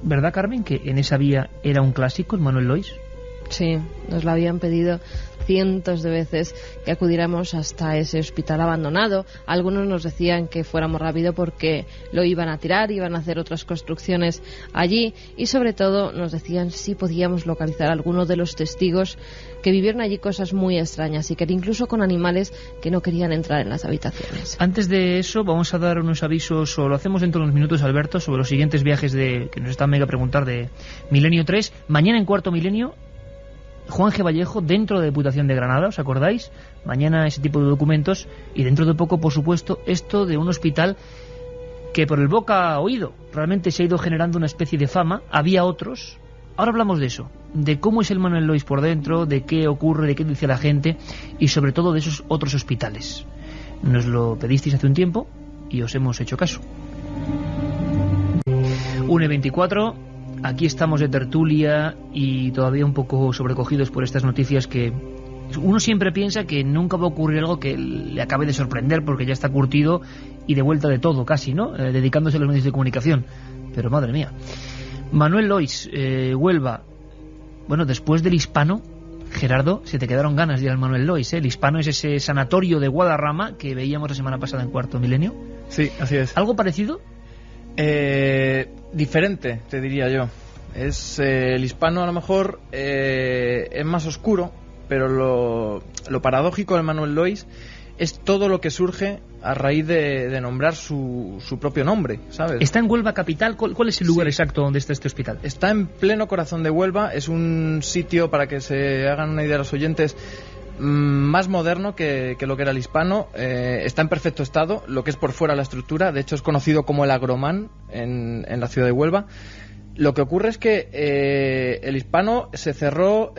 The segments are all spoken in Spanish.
¿Verdad, Carmen, que en esa vía era un clásico el Manuel Lois? Sí, nos lo habían pedido cientos de veces que acudiéramos hasta ese hospital abandonado. Algunos nos decían que fuéramos rápido porque lo iban a tirar, iban a hacer otras construcciones allí, y sobre todo nos decían si podíamos localizar a algunos de los testigos que vivieron allí cosas muy extrañas, y que incluso con animales que no querían entrar en las habitaciones. Antes de eso vamos a dar unos avisos, o lo hacemos dentro de unos minutos, Alberto, sobre los siguientes viajes que nos está mega a preguntar de Milenio 3. Mañana en Cuarto Milenio, Juan G. Vallejo dentro de Diputación de Granada, ¿os acordáis? Mañana ese tipo de documentos, y dentro de poco, por supuesto, esto de un hospital que por el boca a oído realmente se ha ido generando una especie de fama. Había otros. Ahora hablamos de eso, de cómo es el Manuel Lois por dentro, de qué ocurre, de qué dice la gente, y sobre todo de esos otros hospitales. Nos lo pedisteis hace un tiempo y os hemos hecho caso. 1:24. Aquí estamos de tertulia y todavía un poco sobrecogidos por estas noticias que uno siempre piensa que nunca va a ocurrir algo que le acabe de sorprender, porque ya está curtido y de vuelta de todo casi, ¿no? Dedicándose a los medios de comunicación. Pero madre mía. Manuel Lois, Huelva. Bueno, después del Hispano, Gerardo, se te quedaron ganas de ir al Manuel Lois, ¿eh? El Hispano es ese sanatorio de Guadarrama que veíamos la semana pasada en Cuarto Milenio. Sí, así es. ¿Algo parecido? Diferente, te diría yo. Es el Hispano a lo mejor es más oscuro, pero lo paradójico del Manuel Lois es todo lo que surge a raíz de nombrar su propio nombre, ¿sabes? ¿Está en Huelva capital? ¿Cuál es el lugar exacto donde está este hospital? Está en pleno corazón de Huelva. Es un sitio, para que se hagan una idea los oyentes, más moderno que lo que era el Hispano. Está en perfecto estado, lo que es por fuera la estructura. De hecho es conocido como el Agromán en la ciudad de Huelva. Lo que ocurre es que el Hispano se cerró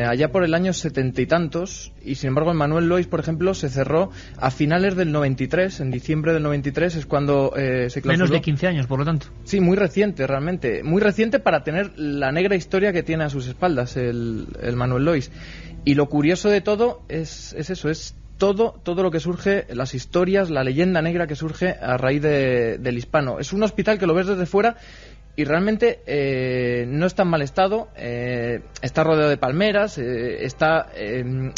allá por el año 70 y tantos, y sin embargo el Manuel Lois, por ejemplo, se cerró a finales del 93, en diciembre del 93 es cuando se clausuró. Menos de 15 años, por lo tanto. Sí, muy reciente realmente, muy reciente para tener la negra historia que tiene a sus espaldas el Manuel Lois. Y lo curioso de todo es eso, es todo lo que surge, las historias, la leyenda negra que surge a raíz del Hispano. Es un hospital que lo ves desde fuera y realmente no está en mal estado, está rodeado de palmeras, está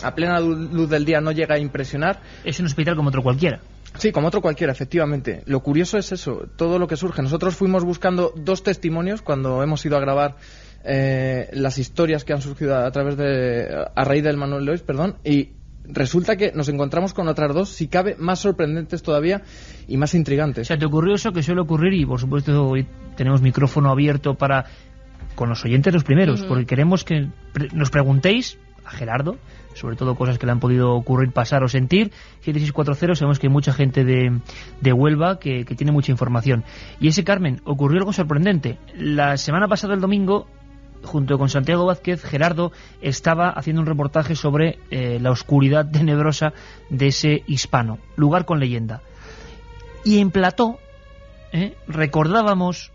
a plena luz del día, no llega a impresionar. Es un hospital como otro cualquiera. Sí, como otro cualquiera, efectivamente. Lo curioso es eso, todo lo que surge. Nosotros fuimos buscando 2 testimonios cuando hemos ido a grabar las historias que han surgido a raíz del Manuel Lois, y resulta que nos encontramos con otras 2, si cabe, más sorprendentes todavía y más intrigantes. O sea, ¿te ocurrió eso que suele ocurrir? Y por supuesto hoy tenemos micrófono abierto con los oyentes los primeros, porque queremos que nos preguntéis a Gerardo, sobre todo cosas que le han podido ocurrir, pasar o sentir. 7640, sabemos que hay mucha gente de Huelva que tiene mucha información. Y ese, Carmen, ocurrió algo sorprendente. La semana pasada, el domingo, junto con Santiago Vázquez, Gerardo estaba haciendo un reportaje sobre la oscuridad tenebrosa de ese Hispano, lugar con leyenda. Y en plató recordábamos,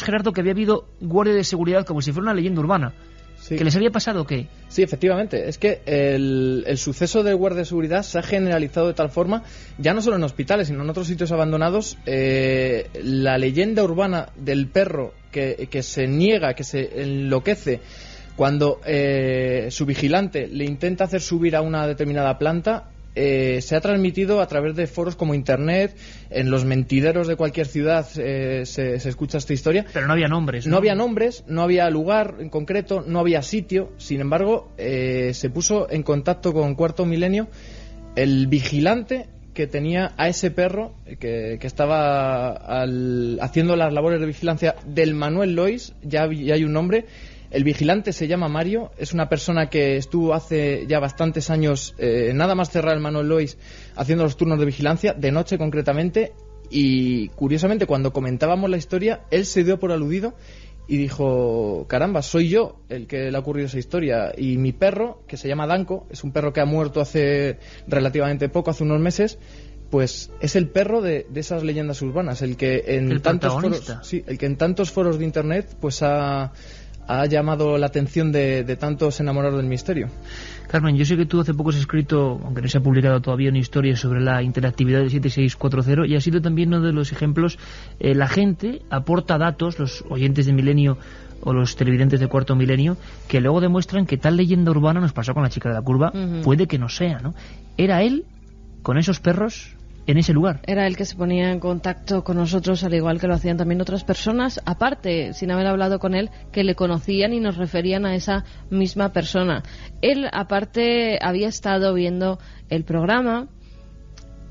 Gerardo, que había habido guardia de seguridad como si fuera una leyenda urbana. Sí. ¿Que les había pasado o qué? Sí, efectivamente. Es que el suceso del guardia de seguridad se ha generalizado de tal forma, ya no solo en hospitales, sino en otros sitios abandonados. La leyenda urbana del perro que se niega, que se enloquece cuando su vigilante le intenta hacer subir a una determinada planta, se ha transmitido a través de foros como Internet, en los mentideros de cualquier ciudad se escucha esta historia. Pero no había nombres, ¿no? No había nombres, no había lugar en concreto, no había sitio. Sin embargo, se puso en contacto con Cuarto Milenio el vigilante que tenía a ese perro que estaba haciendo las labores de vigilancia del Manuel Lois. Ya hay un nombre. El vigilante se llama Mario, es una persona que estuvo hace ya bastantes años, nada más cerrar el Manuel Lois, haciendo los turnos de vigilancia, de noche concretamente, y curiosamente cuando comentábamos la historia, él se dio por aludido y dijo: caramba, soy yo el que le ha ocurrido esa historia, y mi perro, que se llama Danko, es un perro que ha muerto hace relativamente poco, hace unos meses, pues es el perro de esas leyendas urbanas, el que en tantos foros de Internet pues ha ha llamado la atención de tantos enamorados del misterio. Carmen, yo sé que tú hace poco has escrito, aunque no se ha publicado todavía, una historia sobre la interactividad del 7640 y ha sido también uno de los ejemplos. La gente aporta datos, los oyentes de Milenio o los televidentes de Cuarto Milenio, que luego demuestran que tal leyenda urbana, nos pasó con la chica de la curva, puede que no sea, ¿no? Era él, con esos perros, en ese lugar. Era él que se ponía en contacto con nosotros, al igual que lo hacían también otras personas, aparte, sin haber hablado con él, que le conocían y nos referían a esa misma persona. Él, aparte, había estado viendo el programa.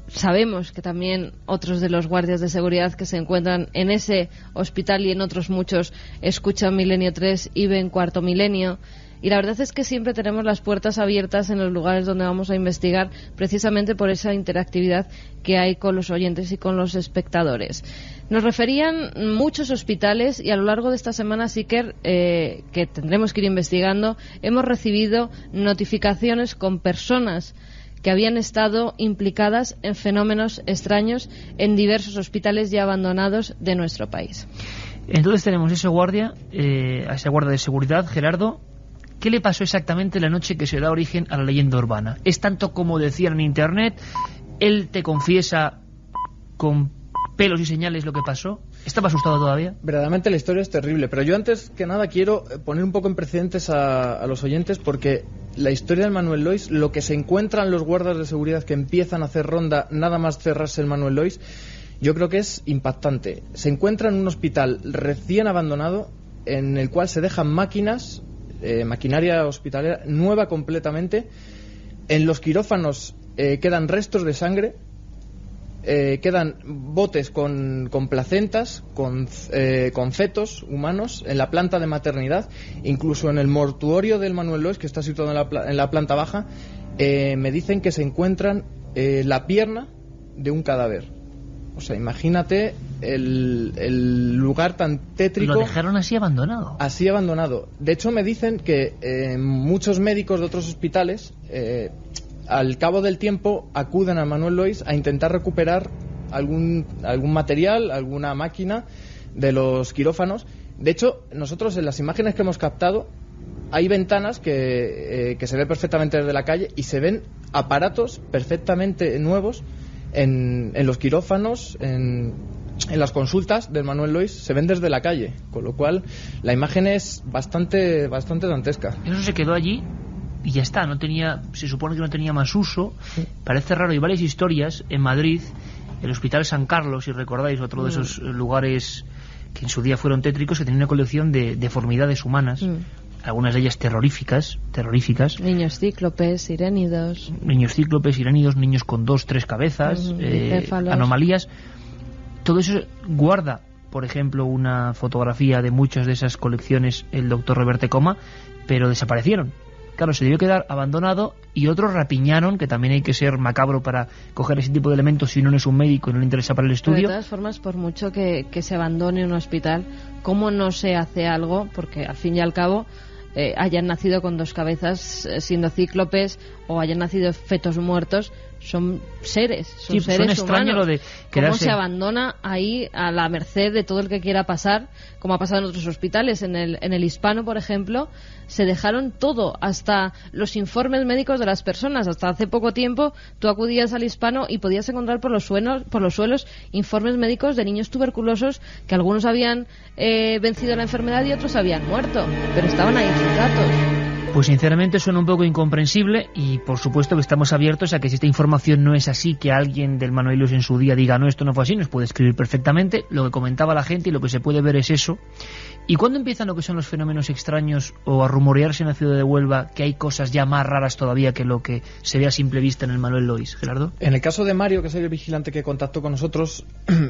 Sabemos que también otros de los guardias de seguridad que se encuentran en ese hospital y en otros muchos escuchan Milenio 3 y ven Cuarto Milenio. Y la verdad es que siempre tenemos las puertas abiertas en los lugares donde vamos a investigar, precisamente por esa interactividad que hay con los oyentes y con los espectadores. Nos referían muchos hospitales y a lo largo de esta semana, Iker, que tendremos que ir investigando, hemos recibido notificaciones con personas que habían estado implicadas en fenómenos extraños en diversos hospitales ya abandonados de nuestro país. Entonces tenemos a ese guardia de seguridad, Gerardo. ¿Qué le pasó exactamente la noche que se da origen a la leyenda urbana? ¿Es tanto como decían en internet? ¿Él te confiesa con pelos y señales lo que pasó? ¿Estaba asustado todavía? Verdaderamente la historia es terrible, pero yo antes que nada quiero poner un poco en precedentes a los oyentes, porque la historia del Manuel Lois, lo que se encuentran los guardas de seguridad que empiezan a hacer ronda nada más cerrarse el Manuel Lois, yo creo que es impactante. Se encuentra en un hospital recién abandonado en el cual se dejan máquinas, maquinaria hospitalera nueva completamente. En los quirófanos quedan restos de sangre, quedan botes con placentas, con fetos humanos en la planta de maternidad. Incluso en el mortuorio del Manuel Lois, que está situado en la planta baja, me dicen que se encuentran la pierna de un cadáver. O sea, imagínate el lugar tan tétrico. Lo dejaron así abandonado. Así abandonado. De hecho, me dicen que muchos médicos de otros hospitales, al cabo del tiempo, acuden a Manuel Lois a intentar recuperar algún material, alguna máquina de los quirófanos. De hecho, nosotros en las imágenes que hemos captado, hay ventanas que se ve perfectamente desde la calle y se ven aparatos perfectamente nuevos en los quirófanos, en las consultas del Manuel Lois, se ven desde la calle, con lo cual la imagen es bastante dantesca. Eso se quedó allí y ya está, se supone que no tenía más uso. Parece raro. Hay varias historias en Madrid, el Hospital San Carlos, si recordáis, otro de esos lugares que en su día fueron tétricos, que tenía una colección de deformidades humanas, algunas de ellas terroríficas. Niños cíclopes, sirénidos, niños con 2-3 cabezas, anomalías. Todo eso guarda, por ejemplo, una fotografía de muchas de esas colecciones el doctor Reverte Coma, pero desaparecieron. Claro, se debió quedar abandonado y otros rapiñaron, que también hay que ser macabro para coger ese tipo de elementos si uno no es un médico y no le interesa para el estudio. Pero de todas formas, por mucho que se abandone un hospital, ¿cómo no se hace algo? Porque al fin y al cabo hayan nacido con 2 cabezas siendo cíclopes o hayan nacido fetos muertos, son seres, seres humanos. Lo de quedarse... ¿Cómo se abandona ahí a la merced de todo el que quiera pasar? Como ha pasado en otros hospitales. En el Hispano, por ejemplo, se dejaron todo, hasta los informes médicos de las personas. Hasta hace poco tiempo tú acudías al Hispano y podías encontrar por los suelos informes médicos de niños tuberculosos que algunos habían vencido la enfermedad y otros habían muerto, pero estaban ahí sus datos. Pues sinceramente suena un poco incomprensible y por supuesto que estamos abiertos a que si esta información no es así, que alguien del Manuel Lois en su día diga no, esto no fue así, nos puede escribir perfectamente. Lo que comentaba la gente y lo que se puede ver es eso. ¿Y cuándo empiezan lo que son los fenómenos extraños o a rumorearse en la ciudad de Huelva que hay cosas ya más raras todavía que lo que se ve a simple vista en el Manuel Lois, Gerardo? En el caso de Mario, que es el vigilante que contactó con nosotros,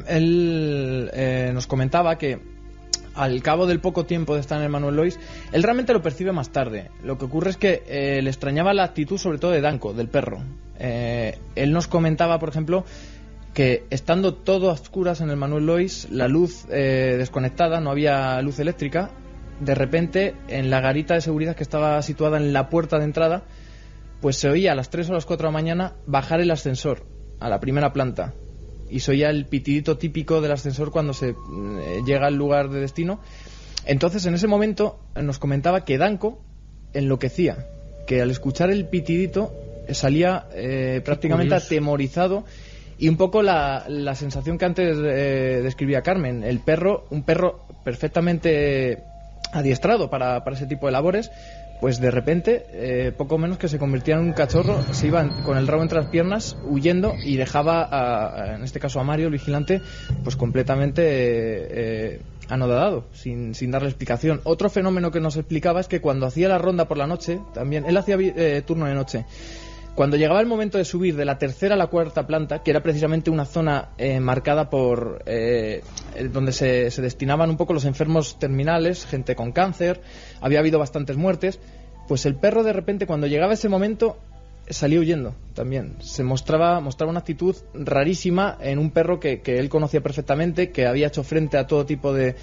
él nos comentaba que al cabo del poco tiempo de estar en el Manuel Lois, él realmente lo percibe más tarde. Lo que ocurre es que le extrañaba la actitud sobre todo de Danko, del perro. Él nos comentaba, por ejemplo, que estando todo a oscuras en el Manuel Lois, la luz desconectada, no había luz eléctrica, de repente en la garita de seguridad que estaba situada en la puerta de entrada, pues se oía a las 3 o las 4 de la mañana bajar el ascensor a la primera planta. Y se oía el pitidito típico del ascensor cuando se llega al lugar de destino. Entonces, en ese momento, nos comentaba que Danko enloquecía, que al escuchar el pitidito salía prácticamente atemorizado, y un poco la sensación que antes describía Carmen, un perro perfectamente adiestrado para ese tipo de labores, pues de repente, poco menos que se convertía en un cachorro, se iba con el rabo entre las piernas, huyendo, y dejaba, en este caso a Mario, el vigilante, pues completamente anodadado, sin darle explicación. Otro fenómeno que nos explicaba es que cuando hacía la ronda por la noche, también, él hacía turno de noche, cuando llegaba el momento de subir de la tercera a la cuarta planta, que era precisamente una zona marcada por donde se destinaban un poco los enfermos terminales, gente con cáncer, había habido bastantes muertes, pues el perro de repente, cuando llegaba ese momento, salía huyendo también. Se mostraba una actitud rarísima en un perro que él conocía perfectamente, que había hecho frente a todo tipo de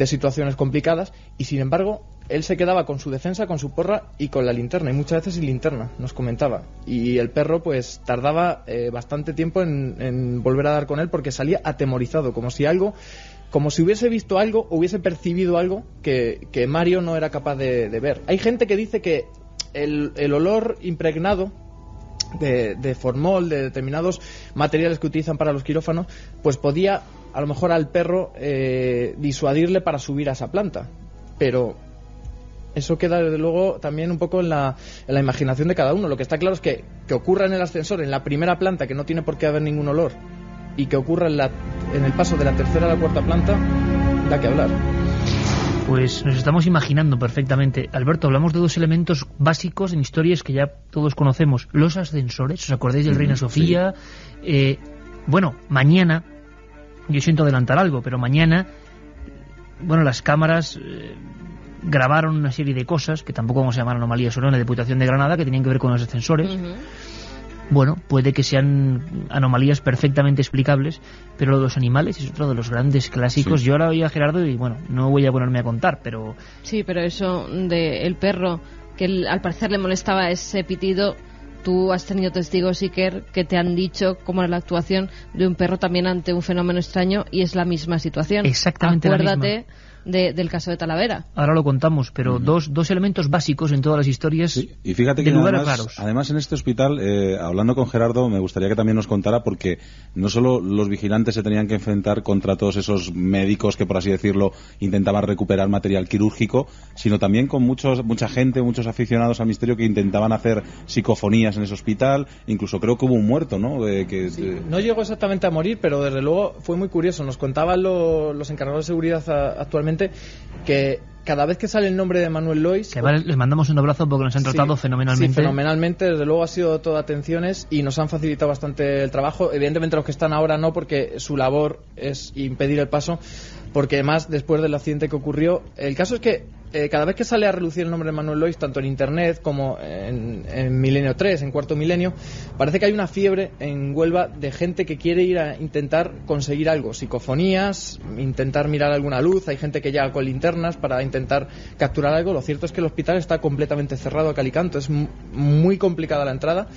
situaciones complicadas, y sin embargo él se quedaba con su defensa, con su porra y con la linterna, y muchas veces sin linterna, nos comentaba. Y el perro pues tardaba bastante tiempo en volver a dar con él, porque salía atemorizado, como si hubiese visto algo, hubiese percibido algo que Mario no era capaz de ver. Hay gente que dice que el olor impregnado de formol, de determinados materiales que utilizan para los quirófanos, pues podía a lo mejor al perro disuadirle para subir a esa planta, pero eso queda desde luego también un poco en la imaginación de cada uno. Lo que está claro es que ocurra en el ascensor, en la primera planta, que no tiene por qué haber ningún olor, y que ocurra en el paso de la tercera a la cuarta planta, da que hablar. Pues nos estamos imaginando perfectamente. Alberto, hablamos de dos elementos básicos en historias que ya todos conocemos. Los ascensores, ¿os acordáis del Reina Sofía? Sí. Bueno, mañana, yo siento adelantar algo, pero mañana, bueno, las cámaras grabaron una serie de cosas, que tampoco vamos a llamar anomalías o no, en la Diputación de Granada, que tenían que ver con los ascensores. Bueno, puede que sean anomalías perfectamente explicables, pero lo de los animales es otro de los grandes clásicos. Sí. Yo ahora oí a Gerardo y bueno, no voy a ponerme a contar, pero... Sí, pero eso de el perro, que al parecer le molestaba ese pitido, tú has tenido testigos, Iker, que te han dicho cómo era la actuación de un perro también ante un fenómeno extraño, y es la misma situación. Exactamente. Acuérdate la misma. Del caso de Talavera. Ahora lo contamos, pero dos elementos básicos en todas las historias. Sí. Y fíjate que además en este hospital, hablando con Gerardo, me gustaría que también nos contara, porque no solo los vigilantes se tenían que enfrentar contra todos esos médicos que, por así decirlo, intentaban recuperar material quirúrgico, sino también con mucha gente, muchos aficionados al misterio que intentaban hacer psicofonías en ese hospital. Incluso creo que hubo un muerto, ¿no? No llegó exactamente a morir, pero desde luego fue muy curioso. Nos contaban los encargados de seguridad actualmente que cada vez que sale el nombre de Manuel Lois... Que les mandamos un abrazo porque nos han tratado fenomenalmente. Sí, fenomenalmente, desde luego ha sido todo atenciones y nos han facilitado bastante el trabajo. Evidentemente los que están ahora no, porque su labor es impedir el paso, porque además después del accidente que ocurrió, el caso es que cada vez que sale a relucir el nombre de Manuel Lois, tanto en internet como en Milenio 3, en Cuarto Milenio, parece que hay una fiebre en Huelva de gente que quiere ir a intentar conseguir algo, psicofonías, intentar mirar alguna luz. Hay gente que llega con linternas para intentar capturar algo. Lo cierto es que el hospital está completamente cerrado a cal y canto, es muy complicada la entrada.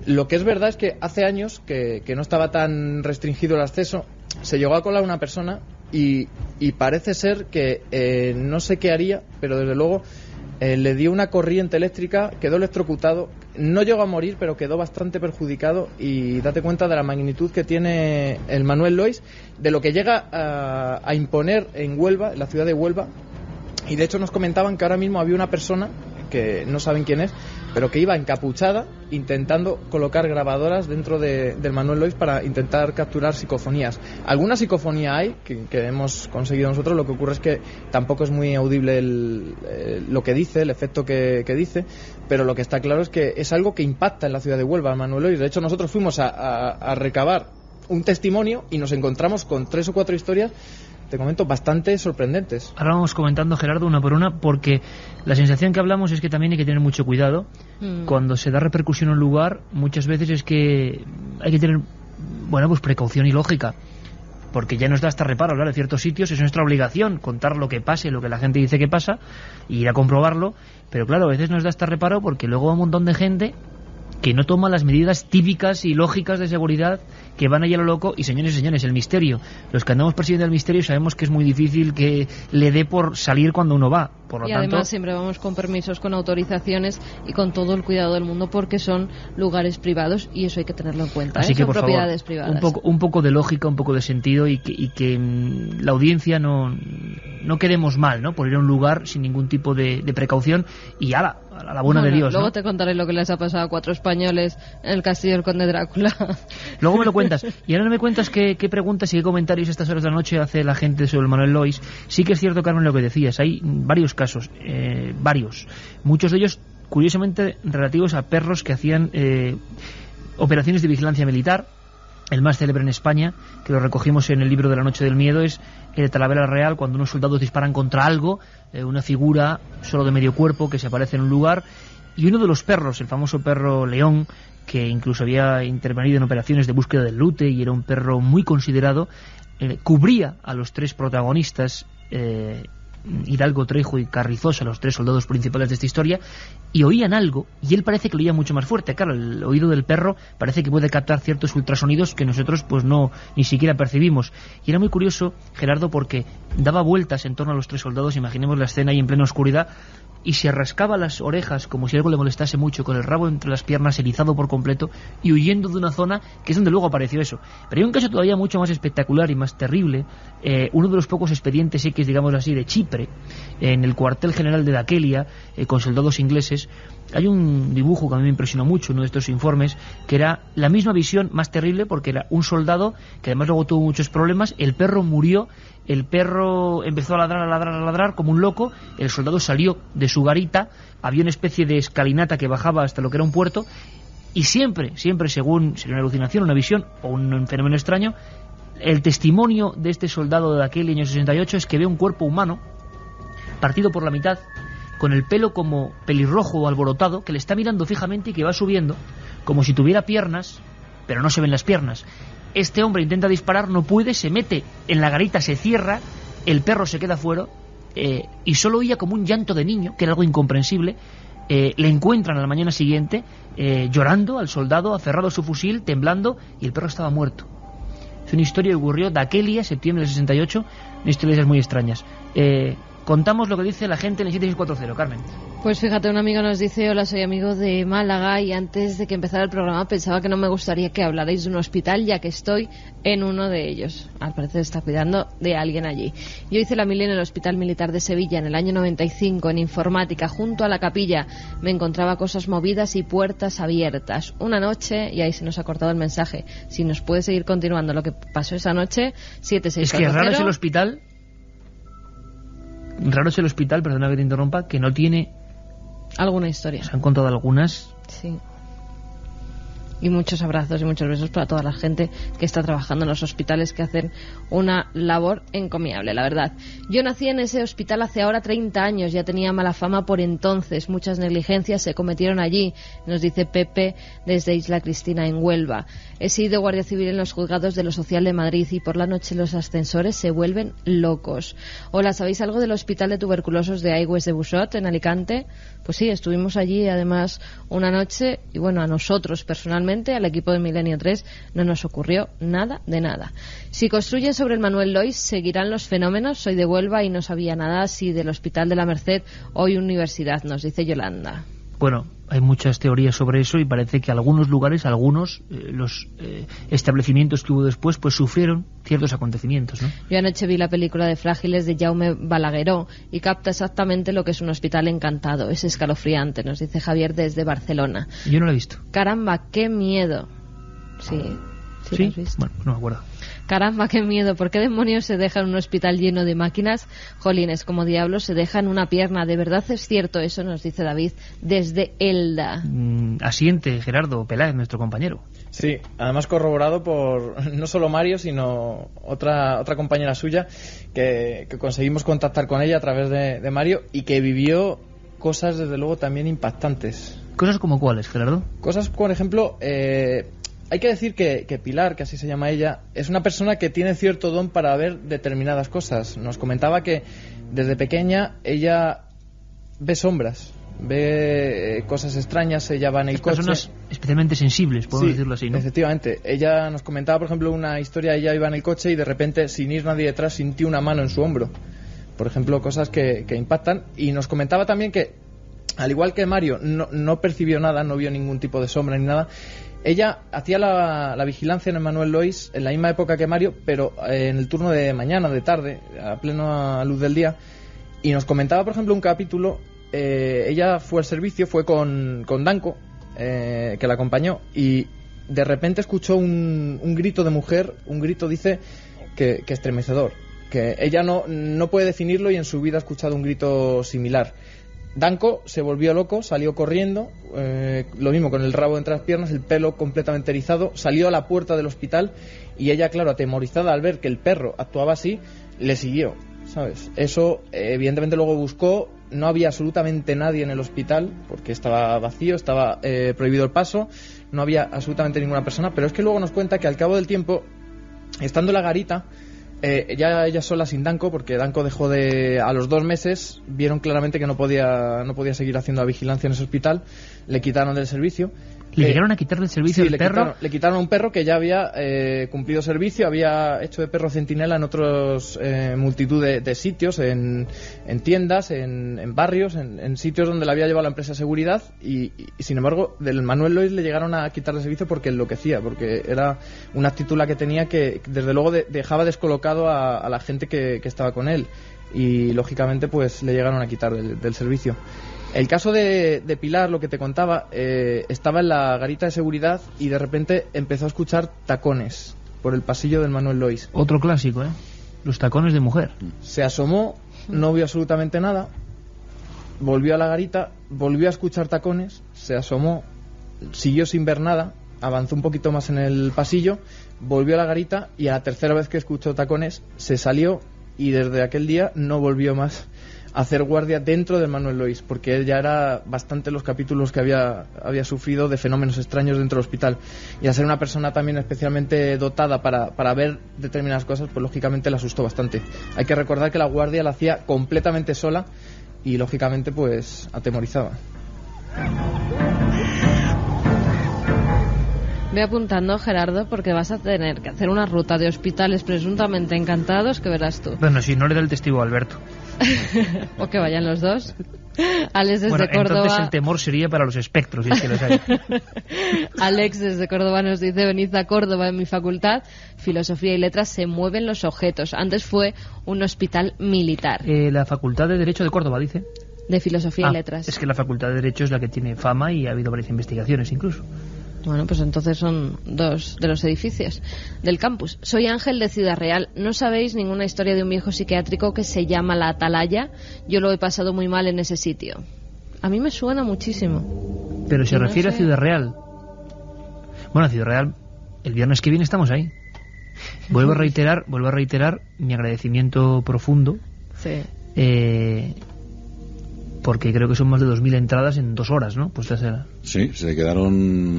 Lo que es verdad es que hace años que no estaba tan restringido el acceso, se llegó a colar una persona y parece ser que no sé qué haría, pero desde luego le dio una corriente eléctrica, quedó electrocutado, no llegó a morir, pero quedó bastante perjudicado. Y date cuenta de la magnitud que tiene el Manuel Lois, de lo que llega a imponer en Huelva, en la ciudad de Huelva. Y de hecho nos comentaban que ahora mismo había una persona, que no saben quién es, pero que iba encapuchada intentando colocar grabadoras dentro del Manuel Lois para intentar capturar psicofonías. Alguna psicofonía hay que hemos conseguido nosotros. Lo que ocurre es que tampoco es muy audible lo que dice, el efecto que dice, pero lo que está claro es que es algo que impacta en la ciudad de Huelva, el Manuel Lois. De hecho nosotros fuimos a recabar un testimonio y nos encontramos con 3 o 4 historias, te comento, bastante sorprendentes. Ahora vamos comentando, Gerardo, una por una, porque la sensación que hablamos es que también hay que tener mucho cuidado. Cuando se da repercusión a un lugar, muchas veces es que hay que tener, bueno, pues precaución y lógica, porque ya nos da hasta reparo hablar de ciertos sitios. Es nuestra obligación contar lo que pase, lo que la gente dice que pasa, e ir a comprobarlo, pero claro, a veces nos da hasta reparo porque luego va un montón de gente que no toma las medidas típicas y lógicas de seguridad, que van allá a lo loco. Y señores, el misterio, los que andamos persiguiendo el misterio sabemos que es muy difícil que le dé por salir cuando uno va. Por lo y tanto, además siempre vamos con permisos, con autorizaciones y con todo el cuidado del mundo, porque son lugares privados y eso hay que tenerlo en cuenta. Así que, son por propiedades favor, privadas. un poco de lógica, un poco de sentido, y que la audiencia no quedemos mal, ¿no?, por ir a un lugar sin ningún tipo de precaución y a la buena de Dios. Luego ¿no? te contaré lo que les ha pasado a 4 españoles en el castillo del Conde Drácula. Luego me lo cuentas. Y ahora no me cuentas qué preguntas y qué comentarios a estas horas de la noche hace la gente sobre el Manuel Lois. Sí que es cierto, Carmen, lo que decías. Hay varios casos, muchos de ellos curiosamente relativos a perros que hacían operaciones de vigilancia militar. El más célebre en España, que lo recogimos en el libro de la Noche del Miedo, es el de Talavera Real, cuando unos soldados disparan contra algo, una figura solo de medio cuerpo que se aparece en un lugar, y uno de los perros, el famoso perro León, que incluso había intervenido en operaciones de búsqueda del lute y era un perro muy considerado, cubría a los 3 protagonistas, Hidalgo, Trejo y Carrizosa, los 3 soldados principales de esta historia, y oían algo, y él parece que lo oía mucho más fuerte. Claro, el oído del perro parece que puede captar ciertos ultrasonidos que nosotros pues no ni siquiera percibimos. Y era muy curioso, Gerardo, porque daba vueltas en torno a los 3 soldados, imaginemos la escena ahí en plena oscuridad, y se rascaba las orejas como si algo le molestase mucho, con el rabo entre las piernas erizado por completo y huyendo de una zona que es donde luego apareció eso. Pero hay un caso todavía mucho más espectacular y más terrible, uno de los pocos expedientes X, digamos así, de Chipre, en el cuartel general de Daquelia, con soldados ingleses. Hay un dibujo que a mí me impresionó mucho, uno de estos informes, que era la misma visión, más terrible, porque era un soldado que además luego tuvo muchos problemas. El perro murió, el perro empezó a ladrar como un loco, el soldado salió de su garita, había una especie de escalinata que bajaba hasta lo que era un puerto, y siempre, según sería una alucinación, una visión o un fenómeno extraño, el testimonio de este soldado de aquel año 68 es que ve un cuerpo humano partido por la mitad, con el pelo como pelirrojo o alborotado, que le está mirando fijamente y que va subiendo como si tuviera piernas, pero no se ven las piernas. Este hombre intenta disparar, no puede, se mete en la garita, se cierra, el perro se queda fuera, y solo oía como un llanto de niño, que era algo incomprensible. Le encuentran a la mañana siguiente llorando al soldado, aferrado a su fusil, temblando, y el perro estaba muerto. Es una historia que ocurrió de Daquelia, septiembre del 68, una historia de esas muy extrañas. Contamos lo que dice la gente en el 7640, Carmen. Pues fíjate, un amigo nos dice: hola, soy amigo de Málaga y antes de que empezara el programa pensaba que no me gustaría que hablarais de un hospital, ya que estoy en uno de ellos. Al parecer está cuidando de alguien allí. Yo hice la mili en el Hospital Militar de Sevilla en el año 95 en informática. Junto a la capilla me encontraba cosas movidas y puertas abiertas. Una noche, y ahí se nos ha cortado el mensaje, si nos puede seguir continuando lo que pasó esa noche, 7640. Es que raro es el hospital. Raro es el hospital, perdona que te interrumpa, que no tiene alguna historia. Se han contado algunas. Sí. Y muchos abrazos y muchos besos para toda la gente que está trabajando en los hospitales, que hacen una labor encomiable, la verdad. Yo nací en ese hospital hace ahora 30 años, ya tenía mala fama por entonces, muchas negligencias se cometieron allí, nos dice Pepe desde Isla Cristina en Huelva. He sido guardia civil en los juzgados de lo social de Madrid y por la noche los ascensores se vuelven locos. Hola, ¿sabéis algo del hospital de tuberculosos de Aigües de Buxot en Alicante? Pues sí, estuvimos allí además una noche y bueno, a nosotros personalmente, al equipo de Milenio 3, no nos ocurrió nada de nada. Si construyen sobre el Manuel Lois, seguirán los fenómenos. Soy de Huelva y no sabía nada si del Hospital de la Merced hoy universidad, nos dice Yolanda. Bueno, hay muchas teorías sobre eso y parece que algunos lugares, los establecimientos que hubo después, pues sufrieron ciertos acontecimientos, ¿no? Yo anoche vi la película de Frágiles de Jaume Balagueró y capta exactamente lo que es un hospital encantado. Es escalofriante, nos dice Javier desde Barcelona. Yo no lo he visto. Caramba, qué miedo. Sí, ¿Sí? ¿Lo has visto? Bueno, no me acuerdo. Caramba, qué miedo. ¿Por qué demonios se deja en un hospital lleno de máquinas? Jolines, como diablos se dejan una pierna. ¿De verdad es cierto eso? Nos dice David desde Elda. Asiente Gerardo Peláez, nuestro compañero. Sí, además corroborado por no solo Mario, sino otra compañera suya que conseguimos contactar con ella a través de Mario y que vivió cosas desde luego también impactantes. ¿Cosas como cuáles, Gerardo? Cosas, por ejemplo... hay que decir que Pilar, que así se llama ella, es una persona que tiene cierto don para ver determinadas cosas. Nos comentaba que desde pequeña ella ve sombras ve cosas extrañas. Ella va en el coche. Personas especialmente sensibles, podemos decirlo así, ¿no? Efectivamente. Ella nos comentaba, por ejemplo, una historia. Ella iba en el coche y de repente, sin ir nadie detrás, sintió una mano en su hombro. Por ejemplo, cosas que impactan. Y nos comentaba también que, al igual que Mario, no percibió nada, no vio ningún tipo de sombra ni nada. Ella hacía la vigilancia en el Manuel Lois en la misma época que Mario, pero en el turno de mañana, de tarde, a plena luz del día. Y nos comentaba, por ejemplo, un capítulo. Ella fue al servicio, fue con Danko, que la acompañó, y de repente escuchó un grito de mujer, un grito, dice, que estremecedor, que ella no puede definirlo y en su vida ha escuchado un grito similar. Danko se volvió loco, salió corriendo, lo mismo con el rabo entre las piernas, el pelo completamente erizado, salió a la puerta del hospital y ella, claro, atemorizada al ver que el perro actuaba así, le siguió, ¿sabes? Eso, evidentemente, luego buscó. No había absolutamente nadie en el hospital porque estaba vacío, estaba prohibido el paso, no había absolutamente ninguna persona, pero es que luego nos cuenta que al cabo del tiempo, estando en la garita, ella sola sin Danko, porque Danko dejó a los 2 meses, vieron claramente que no podía seguir haciendo la vigilancia en ese hospital, le quitaron del servicio. ¿Le llegaron a quitar del servicio el perro? Le quitaron a un perro que ya había cumplido servicio, había hecho de perro centinela en otros multitud de sitios, en tiendas, en barrios, en sitios donde le había llevado la empresa de seguridad y sin embargo del Manuel Lois le llegaron a quitar el servicio porque enloquecía, porque era una actitud la que tenía que desde luego dejaba descolocado a la gente que estaba con él y lógicamente pues le llegaron a quitar del servicio. El caso de Pilar, lo que te contaba, estaba en la garita de seguridad y de repente empezó a escuchar tacones por el pasillo del Manuel Lois. Otro clásico, ¿eh? Los tacones de mujer. Se asomó, no vio absolutamente nada, volvió a la garita, volvió a escuchar tacones, se asomó, siguió sin ver nada, avanzó un poquito más en el pasillo, volvió a la garita y a la tercera vez que escuchó tacones se salió y desde aquel día no volvió más hacer guardia dentro del Manuel Lois, porque él ya era bastante los capítulos que había sufrido de fenómenos extraños dentro del hospital. Y al ser una persona también especialmente dotada para ver determinadas cosas, pues lógicamente le asustó bastante. Hay que recordar que la guardia la hacía completamente sola y lógicamente pues atemorizaba. Ve apuntando, Gerardo, porque vas a tener que hacer una ruta de hospitales presuntamente encantados que verás tú. Bueno, si no le da el testigo a Alberto. O que vayan los dos. Alex desde bueno, Córdoba. Entonces el temor sería para los espectros, si es que los hay. Alex desde Córdoba nos dice: venid a Córdoba, en mi facultad, Filosofía y Letras, se mueven los objetos. Antes fue un hospital militar. La Facultad de Derecho de Córdoba, dice. De Filosofía y Letras. Es que la Facultad de Derecho es la que tiene fama y ha habido varias investigaciones incluso. Bueno, pues entonces son 2 de los edificios del campus. Soy Ángel de Ciudad Real. ¿No sabéis ninguna historia de un viejo psiquiátrico que se llama La Atalaya? Yo lo he pasado muy mal en ese sitio. A mí me suena muchísimo. Pero se refiere a Ciudad Real. Bueno, a Ciudad Real, el viernes que viene estamos ahí. Vuelvo a reiterar mi agradecimiento profundo. Sí. Porque creo que son más de 2.000 entradas en 2 horas, ¿no? Pues sí,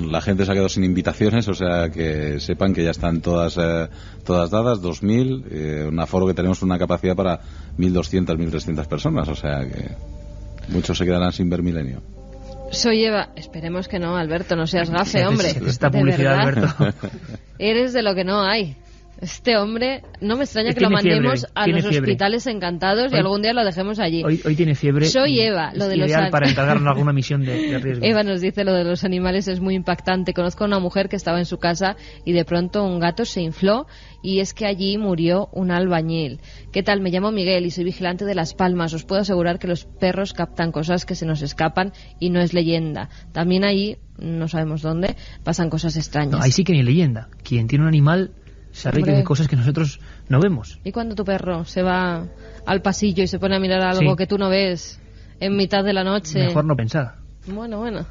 la gente se ha quedado sin invitaciones, o sea que sepan que ya están todas dadas, 2.000, un aforo que tenemos una capacidad para 1.200, 1.300 personas, o sea que muchos se quedarán sin ver Milenio. Soy Eva, esperemos que no, Alberto, no seas gafe, hombre. Esta publicidad, Alberto. Eres de lo que no hay. Este hombre, no me extraña que lo mandemos a los hospitales encantados y algún día lo dejemos allí. Hoy tiene fiebre. Soy Eva, lo de los ideal para encargarnos alguna misión de riesgo. Eva nos dice: lo de los animales es muy impactante. Conozco a una mujer que estaba en su casa y de pronto un gato se infló y es que allí murió un albañil. ¿Qué tal? Me llamo Miguel y soy vigilante de Las Palmas. Os puedo asegurar que los perros captan cosas que se nos escapan y no es leyenda. También allí, no sabemos dónde, pasan cosas extrañas. No, ahí sí que ni leyenda. Quien tiene un animal sabe que hay cosas que nosotros no vemos. ¿Y cuando tu perro se va al pasillo y se pone a mirar algo que tú no ves en mitad de la noche? Mejor no pensar. Bueno.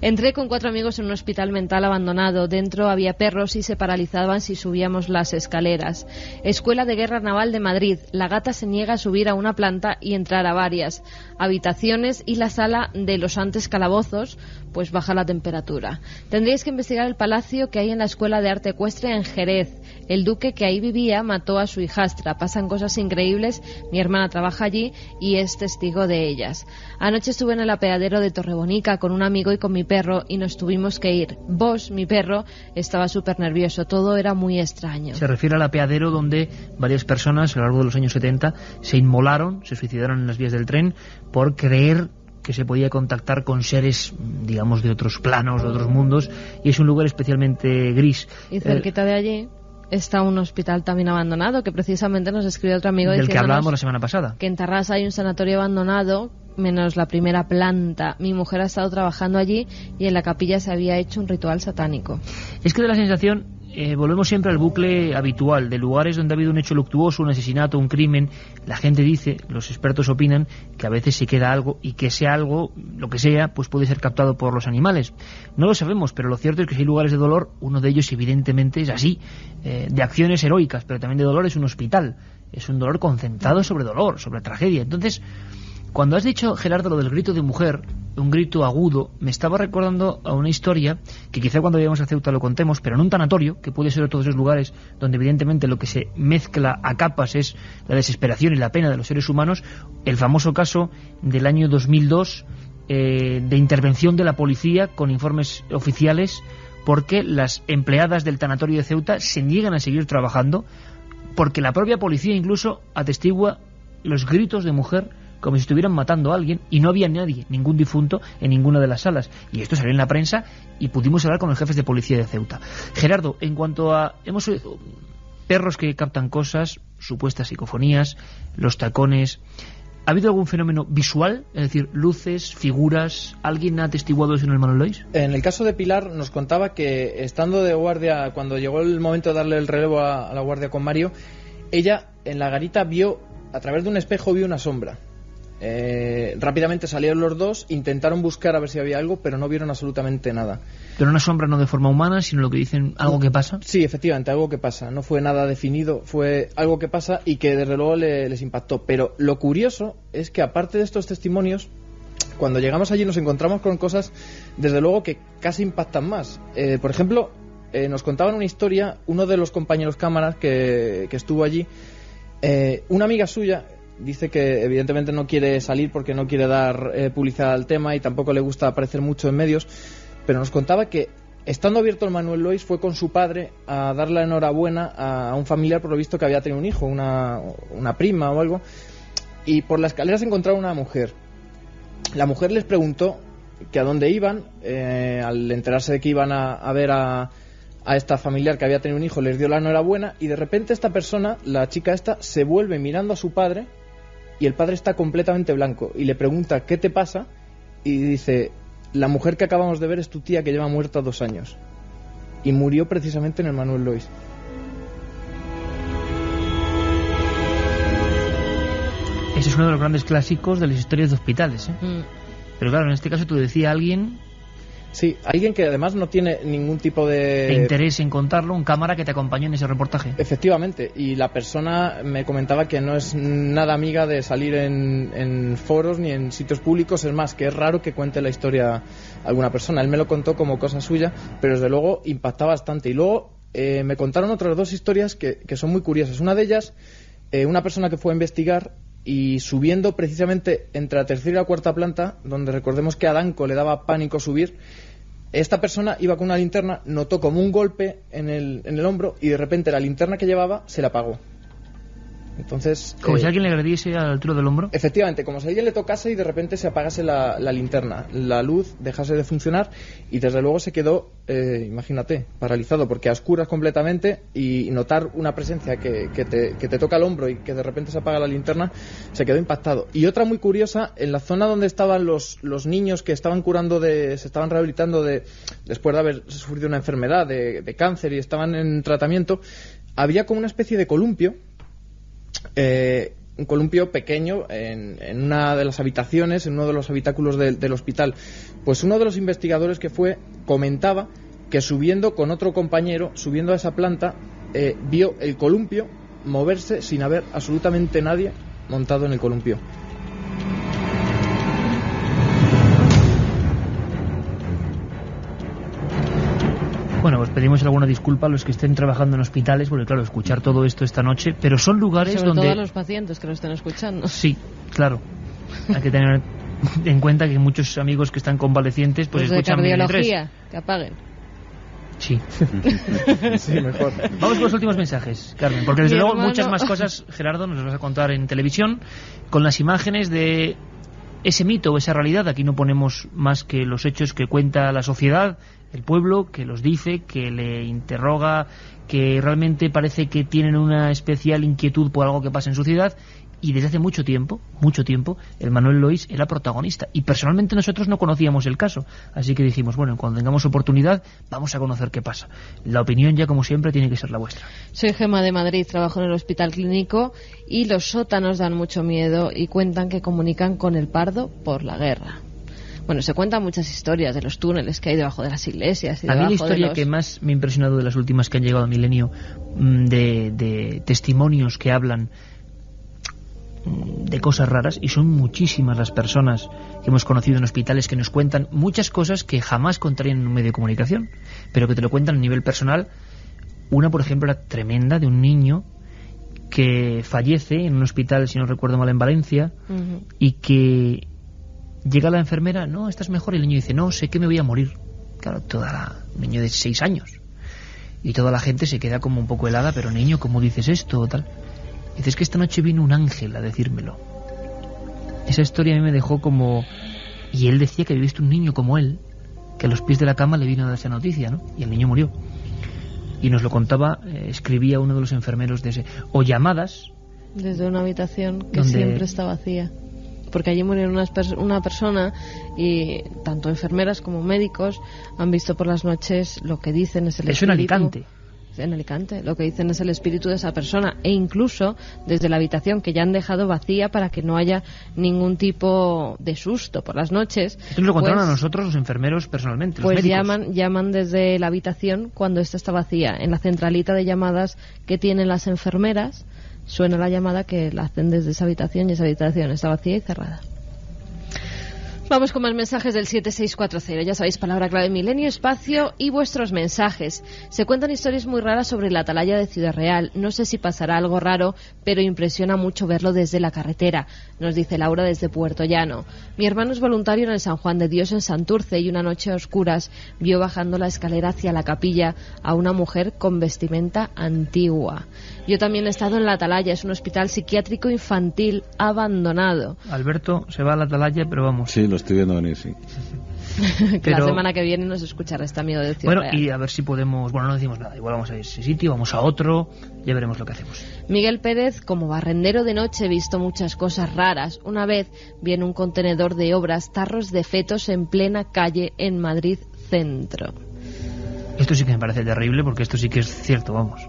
Entré con 4 amigos en un hospital mental abandonado. Dentro había perros y se paralizaban si subíamos las escaleras. Escuela de Guerra Naval de Madrid. La gata se niega a subir a una planta y entrar a varias. Habitaciones y la sala de los antes calabozos, pues baja la temperatura. Tendríais que investigar el palacio que hay en la Escuela de Arte Ecuestre en Jerez. El duque que ahí vivía mató a su hijastra. Pasan cosas increíbles. Mi hermana trabaja allí y es testigo de ellas. Anoche estuve en el apeadero de Torrebonica con un amigo y con mi perro y nos tuvimos que ir. Boss, mi perro, estaba súper nervioso. Todo era muy extraño. Se refiere al apeadero donde varias personas a lo largo de los años 70 se inmolaron, se suicidaron en las vías del tren por creer que se podía contactar con seres, digamos, de otros planos, de otros mundos, y es un lugar especialmente gris. Y cerquita de allí está un hospital también abandonado, que precisamente nos escribió otro amigo del que hablábamos la semana pasada. Que en Tarrasa hay un sanatorio abandonado, menos la primera planta. Mi mujer ha estado trabajando allí y en la capilla se había hecho un ritual satánico. Es que de la sensación, volvemos siempre al bucle habitual de lugares donde ha habido un hecho luctuoso, un asesinato, un crimen. La gente dice, los expertos opinan, que a veces se queda algo y que ese algo, lo que sea, pues puede ser captado por los animales. No lo sabemos, pero lo cierto es que si hay lugares de dolor, uno de ellos evidentemente es así, de acciones heroicas, pero también de dolor es un hospital. Es un dolor concentrado sobre dolor, sobre tragedia. Entonces, cuando has dicho, Gerardo, lo del grito de mujer, un grito agudo, me estaba recordando a una historia que quizá cuando vayamos a Ceuta lo contemos, pero en un tanatorio, que puede ser de todos esos lugares donde evidentemente lo que se mezcla a capas es la desesperación y la pena de los seres humanos, el famoso caso del año 2002 de intervención de la policía con informes oficiales porque las empleadas del tanatorio de Ceuta se niegan a seguir trabajando porque la propia policía incluso atestigua los gritos de mujer como si estuvieran matando a alguien, y no había nadie, ningún difunto en ninguna de las salas. Y esto salió en la prensa y pudimos hablar con los jefes de policía de Ceuta. Gerardo, en cuanto a... hemos oído perros que captan cosas, supuestas psicofonías, los tacones... ¿Ha habido algún fenómeno visual? Es decir, luces, figuras... ¿Alguien ha atestiguado eso en el Manuel Lois? En el caso de Pilar nos contaba que estando de guardia, cuando llegó el momento de darle el relevo a la guardia con Mario, ella en la garita vio, a través de un espejo, vio una sombra. Rápidamente salieron los dos, intentaron buscar a ver si había algo, pero no vieron absolutamente nada. Pero una sombra no de forma humana, sino lo que dicen, algo que pasa. Sí, efectivamente, algo que pasa. No fue nada definido, fue algo que pasa y que desde luego les impactó. Pero lo curioso es que aparte de estos testimonios, cuando llegamos allí nos encontramos con cosas, desde luego, que casi impactan más. Por ejemplo, nos contaban una historia, uno de los compañeros cámaras que estuvo allí, una amiga suya. Dice que evidentemente no quiere salir porque no quiere dar publicidad al tema y tampoco le gusta aparecer mucho en medios, pero nos contaba que estando abierto el Manuel Lois fue con su padre a dar la enhorabuena a un familiar por lo visto que había tenido un hijo, una prima o algo, y por la escalera se encontraba una mujer. La mujer les preguntó que a dónde iban, al enterarse de que iban a ver a esta familiar que había tenido un hijo, les dio la enhorabuena y de repente esta persona, la chica esta, se vuelve mirando a su padre y el padre está completamente blanco y le pregunta ¿qué te pasa? Y dice, la mujer que acabamos de ver es tu tía que lleva muerta 2 años y murió precisamente en el Manuel Lois. Ese es uno de los grandes clásicos de las historias de hospitales, ¿eh? Pero claro, en este caso tú decías alguien... Sí, alguien que además no tiene ningún tipo de interés en contarlo, un cámara que te acompañó en ese reportaje. Efectivamente, y la persona me comentaba que no es nada amiga de salir en foros ni en sitios públicos, es más, que es raro que cuente la historia alguna persona. Él me lo contó como cosa suya, pero desde luego impacta bastante. Y luego me contaron otras 2 historias que son muy curiosas. Una de ellas, una persona que fue a investigar y subiendo precisamente entre la 3ª y la 4ª planta, donde recordemos que a Danco le daba pánico subir, esta persona iba con una linterna, notó como un golpe en el hombro y de repente la linterna que llevaba se la apagó. Entonces, como si alguien le agrediese a la altura del hombro. Efectivamente, como si alguien le tocase y de repente se apagase la linterna, la luz dejase de funcionar y desde luego se quedó, imagínate, paralizado, porque a oscuras completamente, y notar una presencia que te toca el hombro y que de repente se apaga la linterna, se quedó impactado. Y otra muy curiosa, en la zona donde estaban los niños que estaban se estaban rehabilitando después de haber sufrido una enfermedad de cáncer y estaban en tratamiento, había como una especie de columpio un columpio pequeño en una de las habitaciones, en uno de los habitáculos del hospital. Pues uno de los investigadores que fue comentaba que subiendo con otro compañero, subiendo a esa planta, vio el columpio moverse sin haber absolutamente nadie montado en el columpio. Bueno, pues pedimos alguna disculpa a los que estén trabajando en hospitales, porque claro, escuchar todo esto esta noche, pero son lugares sobre donde... todo a los pacientes que lo estén escuchando. Sí, claro. Hay que tener en cuenta que muchos amigos que están convalecientes pues escuchan de Milenio 3. cardiología, que apaguen. Sí. Sí, mejor. Vamos con los últimos mensajes, Carmen, porque desde luego muchas más cosas, Gerardo, nos las vas a contar en televisión, con las imágenes de ese mito o esa realidad. Aquí no ponemos más que los hechos que cuenta la sociedad, el pueblo, que los dice, que le interroga, que realmente parece que tienen una especial inquietud por algo que pasa en su ciudad. Y desde hace mucho tiempo, el Manuel Lois era protagonista. Y personalmente nosotros no conocíamos el caso. Así que dijimos, bueno, cuando tengamos oportunidad, vamos a conocer qué pasa. La opinión ya, como siempre, tiene que ser la vuestra. Soy Gemma de Madrid, trabajo en el Hospital Clínico y los sótanos dan mucho miedo y cuentan que comunican con el Pardo por la guerra. Bueno, se cuentan muchas historias de los túneles que hay debajo de las iglesias. Y a mí la historia que más me ha impresionado de las últimas que han llegado a Milenio, de testimonios que hablan de cosas raras, y son muchísimas las personas que hemos conocido en hospitales que nos cuentan muchas cosas que jamás contarían en un medio de comunicación, pero que te lo cuentan a nivel personal. Una, por ejemplo, era tremenda, de un niño que fallece en un hospital, si no recuerdo mal, en Valencia, y que llega la enfermera, no, estás mejor, y el niño dice, no, sé que me voy a morir. Claro, un niño de 6 años, y toda la gente se queda como un poco helada, pero niño, ¿cómo dices esto? O tal. Dices que esta noche vino un ángel a decírmelo. Esa historia a mí me dejó como... Y él decía que había visto un niño como él, que a los pies de la cama le vino a dar esa noticia, ¿no? Y el niño murió. Y nos lo contaba, escribía uno de los enfermeros de ese... O llamadas... Desde una habitación que siempre está vacía. Porque allí murió una persona y tanto enfermeras como médicos han visto por las noches lo que dicen es el espíritu. Eso en Alicante. En Alicante, lo que dicen es el espíritu de esa persona, e incluso desde la habitación que ya han dejado vacía para que no haya ningún tipo de susto por las noches. Esto nos lo contaron a nosotros los enfermeros personalmente, los pues médicos. llaman desde la habitación cuando esta está vacía. En la centralita de llamadas que tienen las enfermeras suena la llamada que la hacen desde esa habitación, y esa habitación está vacía y cerrada. Vamos con más mensajes del 7640. Ya sabéis, palabra clave Milenio, espacio y vuestros mensajes. Se cuentan historias muy raras sobre la atalaya de Ciudad Real. No sé si pasará algo raro, pero impresiona mucho verlo desde la carretera, nos dice Laura desde Puerto Llano. Mi hermano es voluntario en el San Juan de Dios en Santurce y una noche a oscuras vio bajando la escalera hacia la capilla a una mujer con vestimenta antigua. Yo también he estado en la atalaya, es un hospital psiquiátrico infantil abandonado. Alberto se va a la atalaya, pero vamos. Sí, lo estoy viendo venir, sí. Pero... La semana que viene nos escuchará este amigo de Ciudad Real. Y a ver si podemos... Bueno, no decimos nada, igual vamos a ese sitio, vamos a otro, ya veremos lo que hacemos. Miguel Pérez, como barrendero de noche he visto muchas cosas raras. Una vez vi en un contenedor de obras tarros de fetos en plena calle en Madrid Centro. Esto sí que me parece terrible, porque esto sí que es cierto, vamos.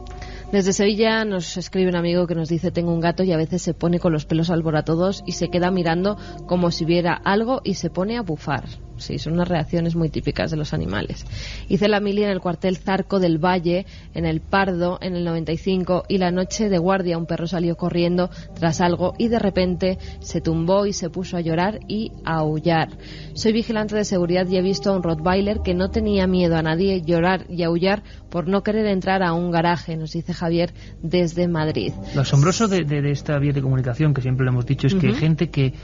Desde Sevilla nos escribe un amigo que nos dice: tengo un gato y a veces se pone con los pelos alborotados y se queda mirando como si viera algo y se pone a bufar. Sí, son unas reacciones muy típicas de los animales. Hice la mili en el cuartel Zarco del Valle, en el Pardo, en el 95, y la noche de guardia un perro salió corriendo tras algo y de repente se tumbó y se puso a llorar y a aullar. Soy vigilante de seguridad y he visto a un Rottweiler que no tenía miedo a nadie llorar y aullar por no querer entrar a un garaje, nos dice Javier desde Madrid. Lo asombroso de esta vía de comunicación, que siempre lo hemos dicho, es que hay gente que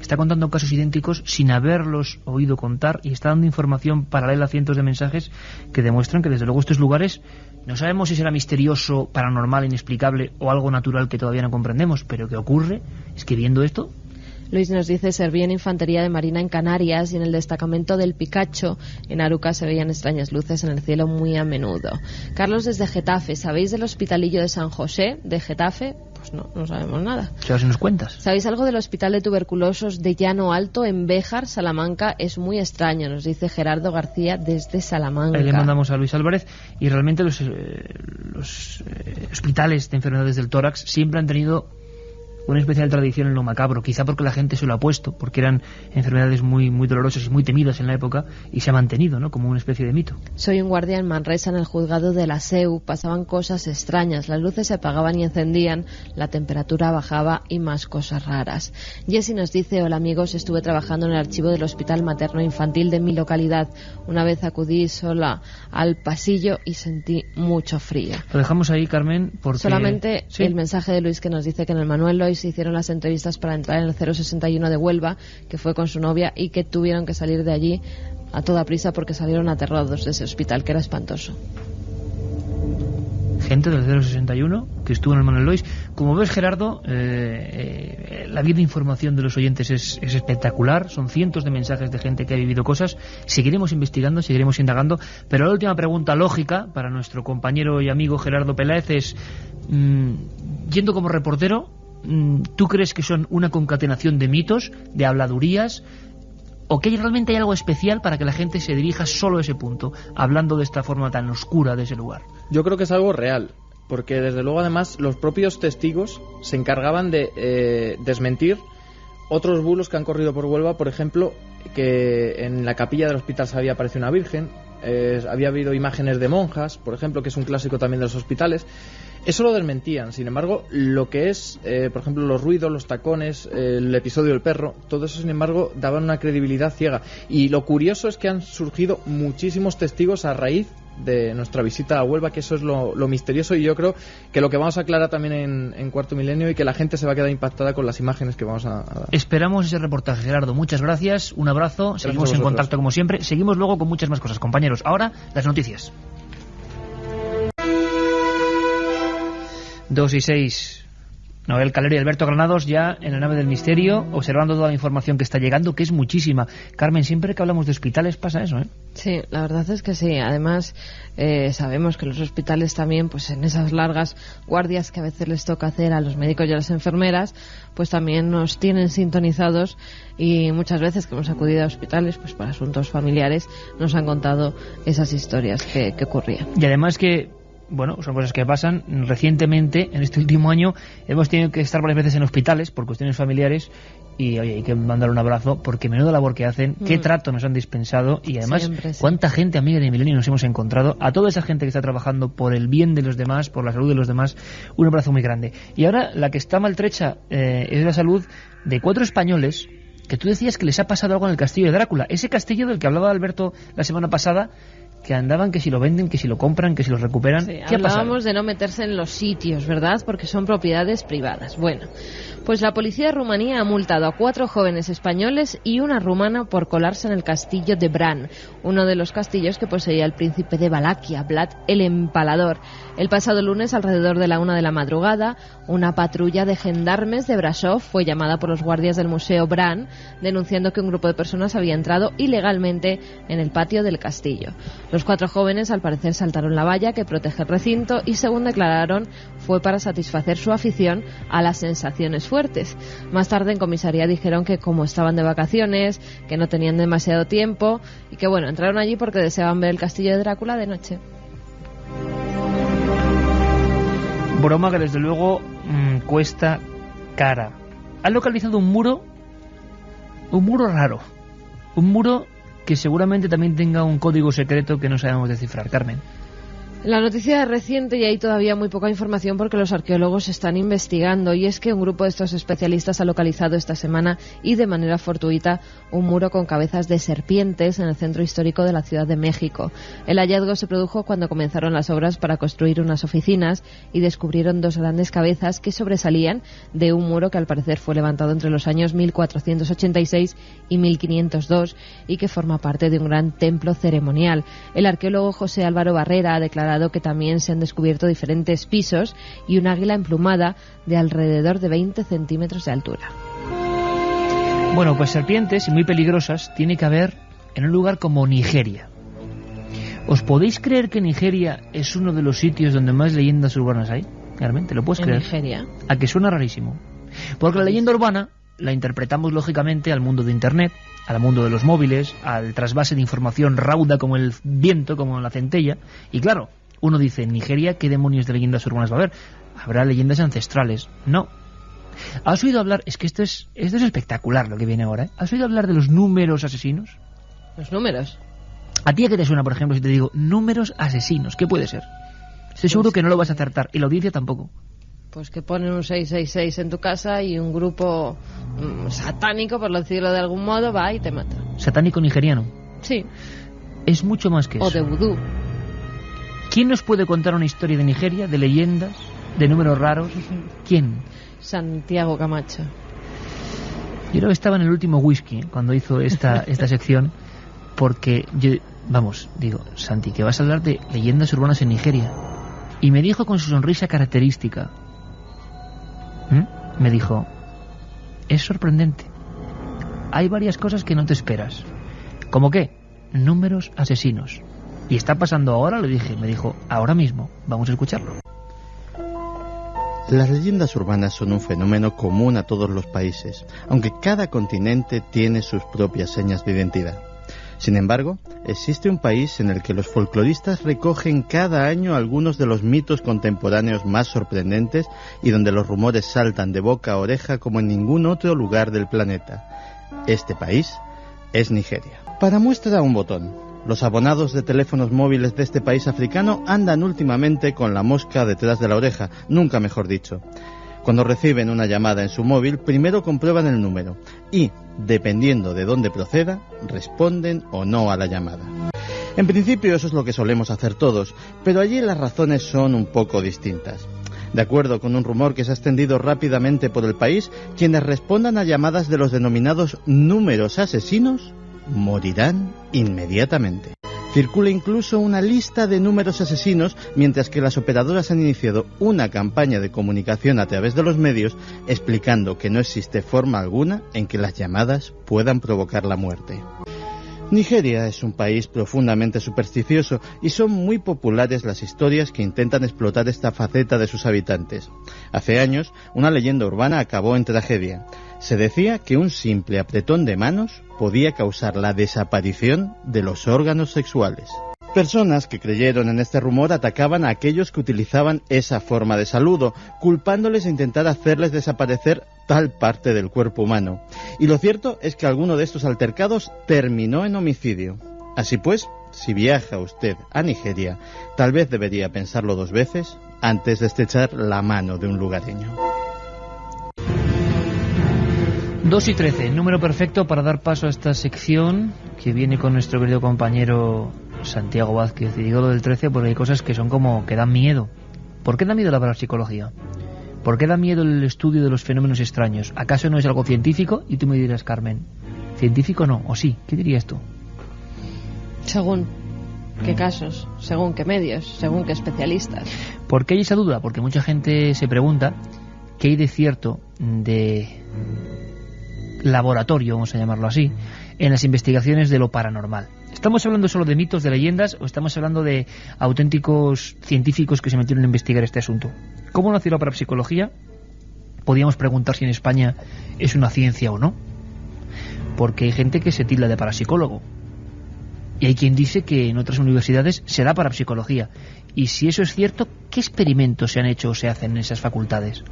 está contando casos idénticos sin haberlos oído contar y está dando información paralela a cientos de mensajes que demuestran que desde luego estos lugares no sabemos si será misterioso, paranormal, inexplicable o algo natural que todavía no comprendemos, pero que ocurre es que viendo esto... Luis nos dice: serví en Infantería de Marina en Canarias y en el destacamento del Picacho en Aruca se veían extrañas luces en el cielo muy a menudo. Carlos desde Getafe: ¿sabéis del hospitalillo de San José de Getafe? Pues no sabemos nada. ¿Qué si nos cuentas? ¿Sabéis algo del hospital de tuberculosos de Llano Alto en Béjar, Salamanca? Es muy extraño, nos dice Gerardo García desde Salamanca. Ahí le mandamos a Luis Álvarez. Y realmente los hospitales de enfermedades del tórax siempre han tenido una especial tradición en lo macabro, quizá porque la gente se lo ha puesto, porque eran enfermedades muy, muy dolorosas y muy temidas en la época, y se ha mantenido, ¿no?, como una especie de mito. Soy un guardia en Manresa, en el juzgado de la SEU. Pasaban cosas extrañas, las luces se apagaban y encendían, la temperatura bajaba y más cosas raras. Jessy nos dice: hola amigos, estuve trabajando en el archivo del Hospital Materno Infantil de mi localidad. Una vez acudí sola al pasillo y sentí mucho frío. Lo dejamos ahí, Carmen, porque... Solamente ¿sí? El mensaje de Luis, que nos dice que en el Manuel Lois se hicieron las entrevistas para entrar en el 061 de Huelva, que fue con su novia, y que tuvieron que salir de allí a toda prisa porque salieron aterrados de ese hospital, que era espantoso. Gente del 061 que estuvo en el Manuel Lois. Como ves, Gerardo, la vía de información de los oyentes es espectacular. Son cientos de mensajes de gente que ha vivido cosas. Seguiremos investigando, seguiremos indagando, pero la última pregunta lógica para nuestro compañero y amigo Gerardo Peláez es, yendo como reportero, ¿tú crees que son una concatenación de mitos, de habladurías, o que realmente hay algo especial para que la gente se dirija solo a ese punto, hablando de esta forma tan oscura de ese lugar? Yo creo que es algo real, porque desde luego además los propios testigos se encargaban de desmentir otros bulos que han corrido por Huelva. Por ejemplo, que en la capilla del hospital se había aparecido una virgen, había habido imágenes de monjas, por ejemplo, que es un clásico también de los hospitales. Eso lo desmentían. Sin embargo, lo que es, por ejemplo, los ruidos, los tacones, el episodio del perro, todo eso, sin embargo, daban una credibilidad ciega. Y lo curioso es que han surgido muchísimos testigos a raíz de nuestra visita a Huelva, que eso es lo misterioso, y yo creo que lo que vamos a aclarar también en Cuarto Milenio, y que la gente se va a quedar impactada con las imágenes que vamos a dar. Esperamos ese reportaje, Gerardo. Muchas gracias, un abrazo, gracias. Seguimos en contacto como siempre, seguimos luego con muchas más cosas, compañeros. Ahora, las noticias. 2:06. Noel Calero y Alberto Granados ya en la nave del misterio, observando toda la información que está llegando, que es muchísima. Carmen, siempre que hablamos de hospitales pasa eso, ¿eh? Sí, la verdad es que sí. Además, sabemos que los hospitales también, pues en esas largas guardias que a veces les toca hacer a los médicos y a las enfermeras, pues también nos tienen sintonizados, y muchas veces que hemos acudido a hospitales, pues para asuntos familiares, nos han contado esas historias que ocurrían. Y además que, bueno, son cosas que pasan. Recientemente, en este último año, hemos tenido que estar varias veces en hospitales por cuestiones familiares, y oye, hay que mandar un abrazo, porque menuda labor que hacen, qué trato nos han dispensado, y además siempre, sí, cuánta gente amiga de Milenio nos hemos encontrado. A toda esa gente que está trabajando por el bien de los demás, por la salud de los demás, un abrazo muy grande. Y ahora la que está maltrecha es la salud de 4 españoles que tú decías que les ha pasado algo en el castillo de Drácula, ese castillo del que hablaba Alberto la semana pasada, que andaban, que si lo venden, que si lo compran, que si lo recuperan. Sí, ¿qué ha pasado? Hablábamos de no meterse en los sitios, ¿verdad? Porque son propiedades privadas. Bueno, pues la policía de Rumanía ha multado a 4 jóvenes españoles y una rumana por colarse en el castillo de Bran, uno de los castillos que poseía el príncipe de Valaquia, Vlad el Empalador. El pasado lunes, alrededor de la 1 de la madrugada, una patrulla de gendarmes de Brasov fue llamada por los guardias del Museo Bran, denunciando que un grupo de personas había entrado ilegalmente en el patio del castillo. Los 4 jóvenes, al parecer, saltaron la valla que protege el recinto, y según declararon, fue para satisfacer su afición a las sensaciones fuertes. Más tarde, en comisaría, dijeron que como estaban de vacaciones, que no tenían demasiado tiempo, y que bueno, entraron allí porque deseaban ver el castillo de Drácula de noche. Broma que desde luego cuesta cara. Han localizado un muro raro, un muro que seguramente también tenga un código secreto que no sabemos descifrar. Carmen. La noticia es reciente y hay todavía muy poca información porque los arqueólogos están investigando, y es que un grupo de estos especialistas ha localizado esta semana y de manera fortuita un muro con cabezas de serpientes en el centro histórico de la Ciudad de México. El hallazgo se produjo cuando comenzaron las obras para construir unas oficinas y descubrieron 2 grandes cabezas que sobresalían de un muro que al parecer fue levantado entre los años 1486 y 1502 y que forma parte de un gran templo ceremonial. El arqueólogo José Álvaro Barrera ha declarado que también se han descubierto diferentes pisos y un águila emplumada de alrededor de 20 centímetros de altura. Bueno, pues serpientes, y muy peligrosas, tiene que haber en un lugar como Nigeria. ¿Os podéis creer que Nigeria es uno de los sitios donde más leyendas urbanas hay? Carmen, ¿te lo puedes creer? Nigeria. ¿A que suena rarísimo? Porque la leyenda urbana la interpretamos lógicamente al mundo de Internet, al mundo de los móviles, al trasvase de información rauda como el viento, como la centella, y claro, uno dice, en Nigeria, ¿qué demonios de leyendas urbanas va a haber? ¿Habrá leyendas ancestrales? No. ¿Has oído hablar? Es que esto es espectacular lo que viene ahora, ¿eh? ¿Has oído hablar de los números asesinos? ¿Los números? ¿A ti a qué te suena, por ejemplo, si te digo números asesinos? ¿Qué puede ser? Estoy seguro que no lo vas a acertar, y la audiencia tampoco. Pues que ponen un 666 en tu casa y un grupo satánico, por decirlo de algún modo, va y te mata. ¿Satánico nigeriano? Sí. Es mucho más que eso. O de vudú. ¿Quién nos puede contar una historia de Nigeria, de leyendas, de números raros? ¿Quién? Santiago Camacho. Yo creo que estaba en el último whisky cuando hizo esta sección, porque yo, digo, Santi, que vas a hablar de leyendas urbanas en Nigeria. Y me dijo con su sonrisa característica, me dijo, es sorprendente. Hay varias cosas que no te esperas. ¿Cómo qué? Números asesinos. ¿Y está pasando ahora? Le dije. Me dijo, ahora mismo. Vamos a escucharlo. Las leyendas urbanas son un fenómeno común a todos los países, aunque cada continente tiene sus propias señas de identidad. Sin embargo, existe un país en el que los folcloristas recogen cada año algunos de los mitos contemporáneos más sorprendentes y donde los rumores saltan de boca a oreja como en ningún otro lugar del planeta. Este país es Nigeria. Para muestra un botón. Los abonados de teléfonos móviles de este país africano andan últimamente con la mosca detrás de la oreja, nunca mejor dicho. Cuando reciben una llamada en su móvil, primero comprueban el número y, dependiendo de dónde proceda, responden o no a la llamada. En principio eso es lo que solemos hacer todos, pero allí las razones son un poco distintas. De acuerdo con un rumor que se ha extendido rápidamente por el país, quienes respondan a llamadas de los denominados números asesinos morirán inmediatamente. Circula incluso una lista de números asesinos, mientras que las operadoras han iniciado una campaña de comunicación a través de los medios explicando que no existe forma alguna en que las llamadas puedan provocar la muerte. Nigeria es un país profundamente supersticioso y son muy populares las historias que intentan explotar esta faceta de sus habitantes. Hace años, una leyenda urbana acabó en tragedia. Se decía que un simple apretón de manos podía causar la desaparición de los órganos sexuales. Personas que creyeron en este rumor atacaban a aquellos que utilizaban esa forma de saludo, culpándoles de intentar hacerles desaparecer tal parte del cuerpo humano. Y lo cierto es que alguno de estos altercados terminó en homicidio. Así pues, si viaja usted a Nigeria, tal vez debería pensarlo 2 veces antes de estrechar la mano de un lugareño. 2:13, número perfecto para dar paso a esta sección que viene con nuestro querido compañero Santiago Vázquez. Y digo lo del 13 porque hay cosas que son como que dan miedo. ¿Por qué da miedo la parapsicología? ¿Por qué da miedo el estudio de los fenómenos extraños? ¿Acaso no es algo científico? Y tú me dirás, Carmen, ¿científico no? ¿O sí? ¿Qué dirías tú? Según qué casos, según qué medios, según qué especialistas. ¿Por qué hay esa duda? Porque mucha gente se pregunta qué hay de cierto, de laboratorio, vamos a llamarlo así, en las investigaciones de lo paranormal. ¿Estamos hablando solo de mitos, de leyendas, o estamos hablando de auténticos científicos que se metieron a investigar este asunto? ¿Cómo nació la parapsicología? Podríamos preguntar si en España es una ciencia o no, porque hay gente que se tilda de parapsicólogo y hay quien dice que en otras universidades se da parapsicología. Y si eso es cierto, ¿qué experimentos se han hecho o se hacen en esas facultades?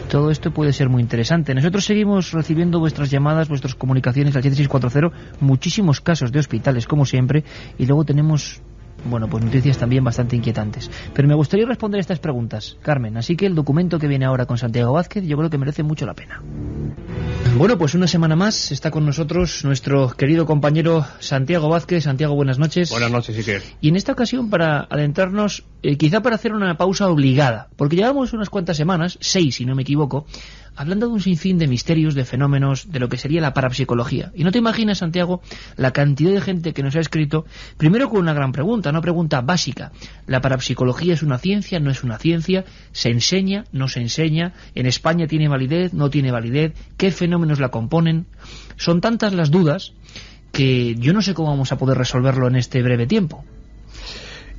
Todo esto puede ser muy interesante. Nosotros seguimos recibiendo vuestras llamadas, vuestras comunicaciones al 7640, muchísimos casos de hospitales, como siempre, y luego tenemos, bueno, pues noticias también bastante inquietantes. Pero me gustaría responder estas preguntas, Carmen, así que el documento que viene ahora con Santiago Vázquez yo creo que merece mucho la pena. Bueno, pues una semana más está con nosotros nuestro querido compañero Santiago Vázquez. Santiago, buenas noches. Buenas noches, Iker. Y en esta ocasión, para adentrarnos, quizá para hacer una pausa obligada, porque llevamos unas cuantas semanas, 6 si no me equivoco, hablando de un sinfín de misterios, de fenómenos, de lo que sería la parapsicología. Y no te imaginas, Santiago, la cantidad de gente que nos ha escrito, primero con una gran pregunta, una pregunta básica. ¿La parapsicología es una ciencia? ¿No es una ciencia? ¿Se enseña? ¿No se enseña? ¿En España tiene validez? ¿No tiene validez? ¿Qué fenómenos la componen? Son tantas las dudas que yo no sé cómo vamos a poder resolverlo en este breve tiempo.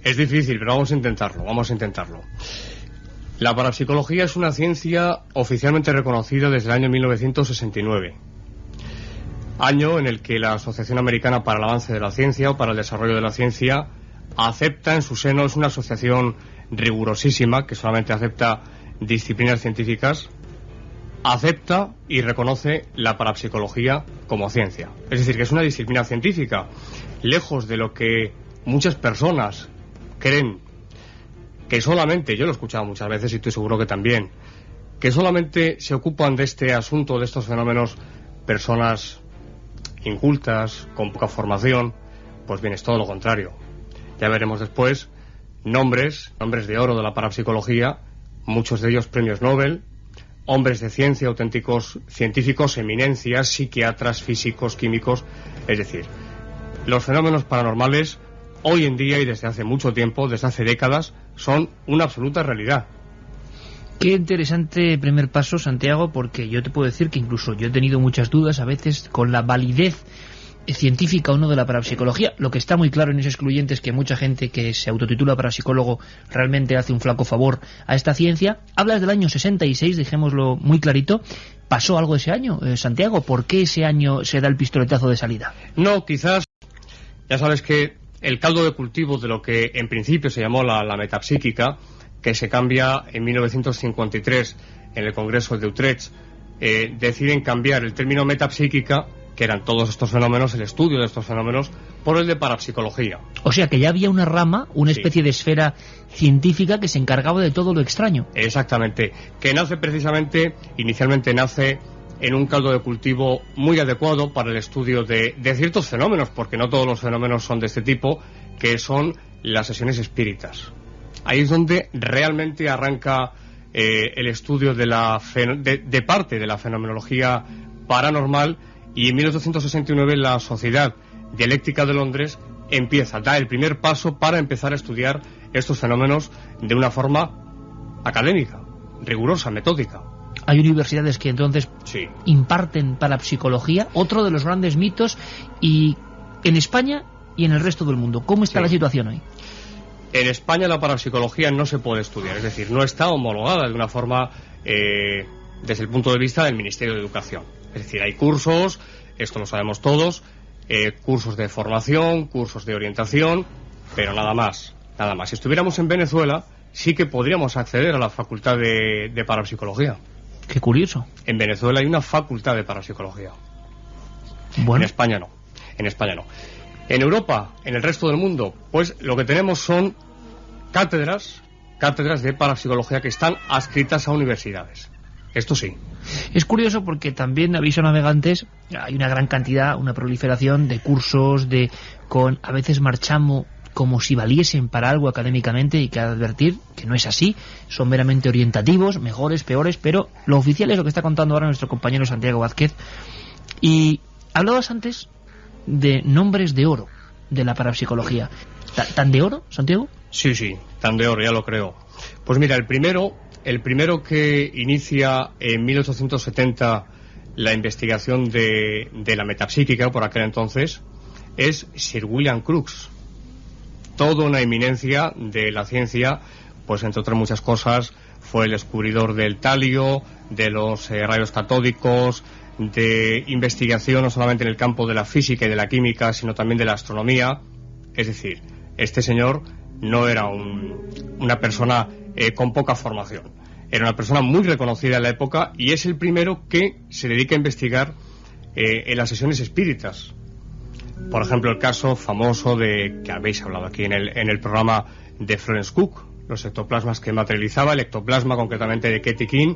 Es difícil, pero vamos a intentarlo. La parapsicología es una ciencia oficialmente reconocida desde el año 1969, año en el que la Asociación Americana para el Avance de la Ciencia o para el Desarrollo de la Ciencia acepta en su seno, es una asociación rigurosísima que solamente acepta disciplinas científicas, acepta y reconoce la parapsicología como ciencia. Es decir, que es una disciplina científica, lejos de lo que muchas personas creen, que solamente, yo lo he escuchado muchas veces y estoy seguro que también, que solamente se ocupan de este asunto, de estos fenómenos, personas incultas, con poca formación. Pues bien, es todo lo contrario. Ya veremos después nombres de oro de la parapsicología, muchos de ellos premios Nobel, hombres de ciencia, auténticos científicos, eminencias, psiquiatras, físicos, químicos. Es decir, los fenómenos paranormales hoy en día y desde hace mucho tiempo, desde hace décadas, son una absoluta realidad. Qué interesante primer paso, Santiago, porque yo te puedo decir que incluso yo he tenido muchas dudas a veces con la validez científica o no de la parapsicología. Lo que está muy claro en ese excluyente es que mucha gente que se autotitula parapsicólogo realmente hace un flaco favor a esta ciencia. Hablas del año 66, dejémoslo muy clarito. ¿Pasó algo ese año, Santiago? ¿Por qué ese año se da el pistoletazo de salida? No, quizás, ya sabes que el caldo de cultivo de lo que en principio se llamó la metapsíquica, que se cambia en 1953 en el Congreso de Utrecht, deciden cambiar el término metapsíquica, que eran todos estos fenómenos, el estudio de estos fenómenos, por el de parapsicología. O sea que ya había una rama, una especie de esfera científica que se encargaba de todo lo extraño. Exactamente, que nace precisamente, inicialmente nace en un caldo de cultivo muy adecuado para el estudio de ciertos fenómenos, porque no todos los fenómenos son de este tipo, que son las sesiones espíritas. Ahí es donde realmente arranca el estudio de parte de la fenomenología paranormal, y en 1869 la Sociedad Dialéctica de Londres da el primer paso para empezar a estudiar estos fenómenos de una forma académica, rigurosa, metódica. Hay universidades que entonces imparten parapsicología, otro de los grandes mitos, y en España y en el resto del mundo. ¿Cómo está la situación hoy? En España la parapsicología no se puede estudiar, es decir, no está homologada de una forma desde el punto de vista del Ministerio de Educación. Es decir, hay cursos, esto lo sabemos todos, cursos de formación, cursos de orientación, pero nada más, nada más. Si estuviéramos en Venezuela, sí que podríamos acceder a la facultad de parapsicología. Qué curioso. En Venezuela hay una facultad de parapsicología. Bueno. En España no. En Europa, en el resto del mundo, pues lo que tenemos son cátedras de parapsicología que están adscritas a universidades. Esto sí. Es curioso porque también, aviso navegantes, hay una gran cantidad, una proliferación de cursos, a veces marchamo como si valiesen para algo académicamente, y que advertir que no es así, son meramente orientativos, mejores, peores, pero lo oficial es lo que está contando ahora nuestro compañero Santiago Vázquez. Y hablabas antes de nombres de oro de la parapsicología. ¿Tan de oro, Santiago? Sí, tan de oro, ya lo creo. Pues mira, el primero que inicia en 1870 la investigación de la metapsíquica, por aquel entonces, es Sir William Crookes. Toda una eminencia de la ciencia, pues entre otras muchas cosas, fue el descubridor del talio, de los rayos catódicos, de investigación no solamente en el campo de la física y de la química, sino también de la astronomía. Es decir, este señor no era una persona con poca formación. Era una persona muy reconocida en la época, y es el primero que se dedica a investigar en las sesiones espíritas. Por ejemplo, el caso famoso que habéis hablado aquí en el programa de Florence Cook, los ectoplasmas que materializaba, el ectoplasma concretamente de Katie King.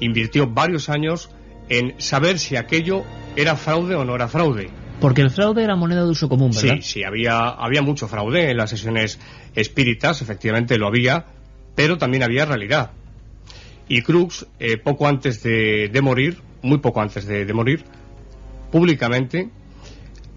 Invirtió varios años en saber si aquello era fraude o no era fraude. Porque el fraude era moneda de uso común, ¿verdad? Sí, había mucho fraude en las sesiones espíritas, efectivamente lo había, pero también había realidad. Y Crookes, poco antes de morir, muy poco antes de morir, públicamente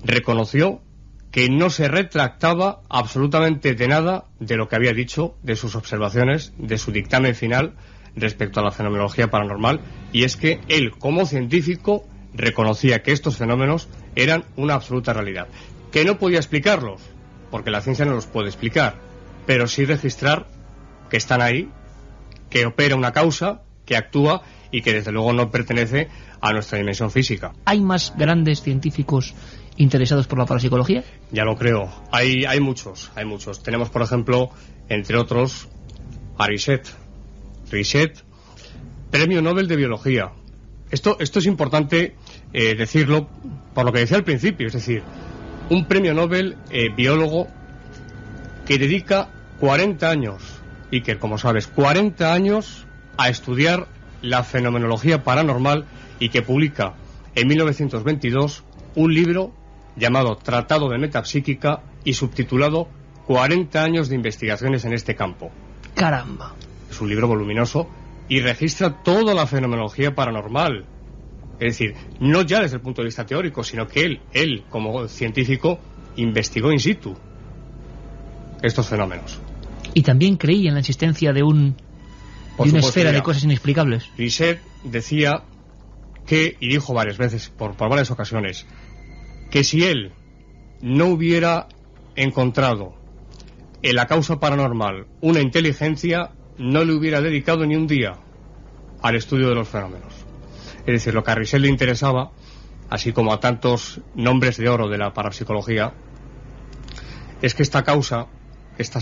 reconoció que no se retractaba absolutamente de nada de lo que había dicho, de sus observaciones, de su dictamen final respecto a la fenomenología paranormal, y es que él, como científico, reconocía que estos fenómenos eran una absoluta realidad, que no podía explicarlos, porque la ciencia no los puede explicar, pero sí registrar que están ahí, que opera una causa, que actúa y que desde luego no pertenece a nuestra dimensión física. ¿Hay más grandes científicos interesados por la parapsicología? Ya lo creo, hay muchos. Tenemos, por ejemplo, entre otros, a Richet, premio Nobel de Biología, Esto es importante decirlo por lo que decía al principio, es decir, un premio Nobel biólogo que dedica 40 años, Iker, como sabes, 40 años a estudiar la fenomenología paranormal y que publica en 1922 un libro llamado Tratado de Metapsíquica y subtitulado 40 años de investigaciones en este campo. ¡Caramba! Es un libro voluminoso y registra toda la fenomenología paranormal. Es decir, no ya desde el punto de vista teórico, sino que él como científico, investigó in situ estos fenómenos. Y también creía en la existencia de una esfera de cosas inexplicables. Richet decía que, y dijo varias veces, por varias ocasiones, que si él no hubiera encontrado en la causa paranormal una inteligencia, no le hubiera dedicado ni un día al estudio de los fenómenos. Es decir, lo que a Richet le interesaba, así como a tantos nombres de oro de la parapsicología, es que estas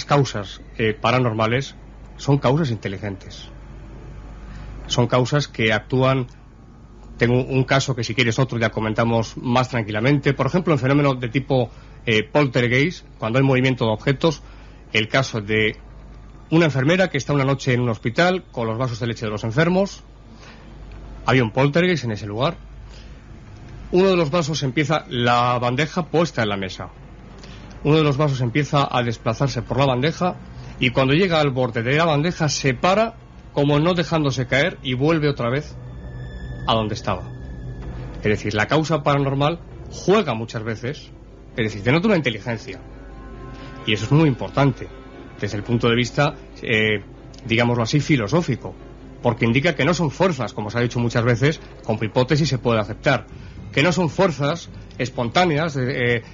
causas paranormales son causas inteligentes. Son causas que actúan. Tengo un caso que si quieres otro ya comentamos más tranquilamente. Por ejemplo, en fenómenos de tipo poltergeist, cuando hay movimiento de objetos, el caso de una enfermera que está una noche en un hospital con los vasos de leche de los enfermos. Había un poltergeist en ese lugar. Uno de los vasos empieza, la bandeja puesta en la mesa. Uno de los vasos empieza a desplazarse por la bandeja y cuando llega al borde de la bandeja se para, como no dejándose caer, y vuelve otra vez a donde estaba. Es decir, la causa paranormal juega muchas veces, es decir, denota una inteligencia. Y eso es muy importante desde el punto de vista, digámoslo así, filosófico, porque indica que no son fuerzas, como se ha dicho muchas veces, con hipótesis se puede aceptar, que no son fuerzas espontáneas,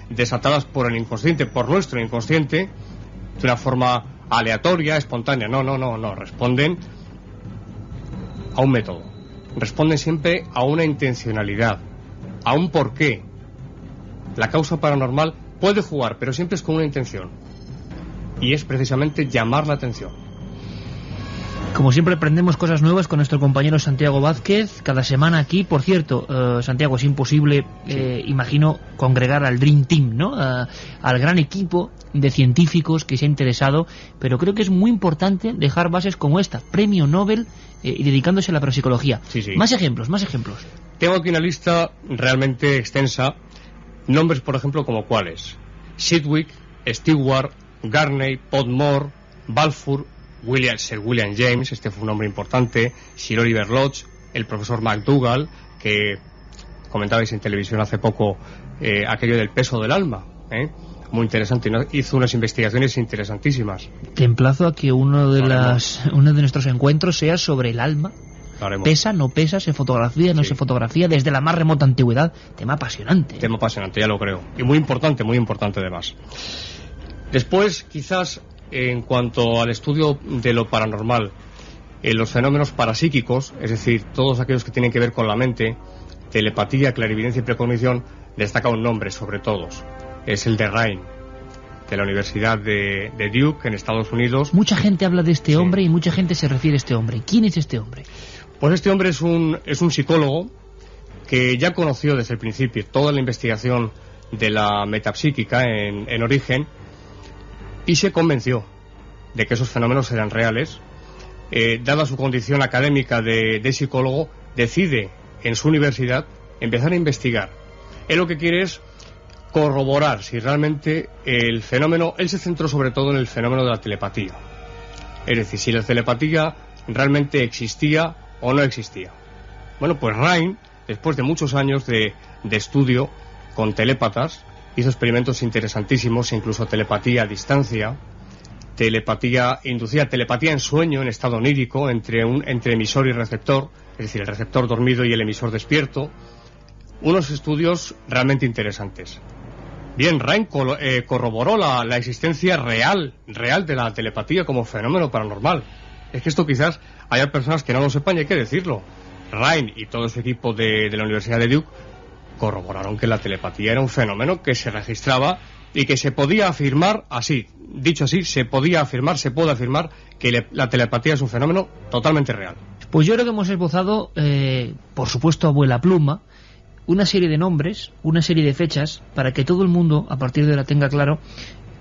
desatadas por el inconsciente, por nuestro inconsciente, de una forma aleatoria, espontánea. No, responden a un método, responden siempre a una intencionalidad, a un porqué. La causa paranormal puede jugar, pero siempre es con una intención, y es precisamente llamar la atención. Como siempre aprendemos cosas nuevas con nuestro compañero Santiago Vázquez cada semana aquí. Por cierto, Santiago, es imposible, imagino, congregar al Dream Team, ¿no? Al gran equipo de científicos que se ha interesado, pero creo que es muy importante dejar bases como esta, Premio Nobel, y dedicándose a la parapsicología. Sí. Más ejemplos. Tengo aquí una lista realmente extensa. Nombres, por ejemplo, como cuáles: Sidgwick, Stewart, Garney, Podmore, Balfour, Sir William James, este fue un nombre importante, Sir Oliver Lodge, el profesor McDougall, que comentabais en televisión hace poco aquello del peso del alma, muy interesante, ¿no? Hizo unas investigaciones interesantísimas. Te emplazo a que uno de nuestros encuentros sea sobre el alma. Pesa, no pesa, se fotografía, no se fotografía, desde la más remota antigüedad. Tema apasionante. Tema apasionante, ya lo creo. Y muy importante además. Después, quizás, en cuanto al estudio de lo paranormal, los fenómenos parapsíquicos, es decir, todos aquellos que tienen que ver con la mente, telepatía, clarividencia y precognición, destaca un nombre sobre todos. Es el de Rhine, de la Universidad de Duke, en Estados Unidos. Mucha gente habla de este hombre y mucha gente se refiere a este hombre. ¿Quién es este hombre? Pues este hombre es un psicólogo que ya conoció desde el principio toda la investigación de la metapsíquica en origen, y se convenció de que esos fenómenos eran reales. Dada su condición académica de psicólogo, decide en su universidad empezar a investigar. Él lo que quiere es corroborar si realmente el fenómeno. Él se centró sobre todo en el fenómeno de la telepatía, es decir, si la telepatía realmente existía o no existía. Bueno, pues Rhine, después de muchos años de estudio con telépatas, hizo experimentos interesantísimos, incluso telepatía a distancia, telepatía inducida, telepatía en sueño, en estado onírico, entre emisor y receptor, es decir, el receptor dormido y el emisor despierto. Unos estudios realmente interesantes. Bien, Rhine corroboró la existencia real de la telepatía como fenómeno paranormal. Es que esto quizás haya personas que no lo sepan y hay que decirlo. Rhine y todo su equipo de la Universidad de Duke corroboraron que la telepatía era un fenómeno que se registraba y que se podía afirmar así. Dicho así, se puede afirmar que la telepatía es un fenómeno totalmente real. Pues yo creo que hemos esbozado, por supuesto a vuela pluma, una serie de nombres, una serie de fechas, para que todo el mundo a partir de ahora tenga claro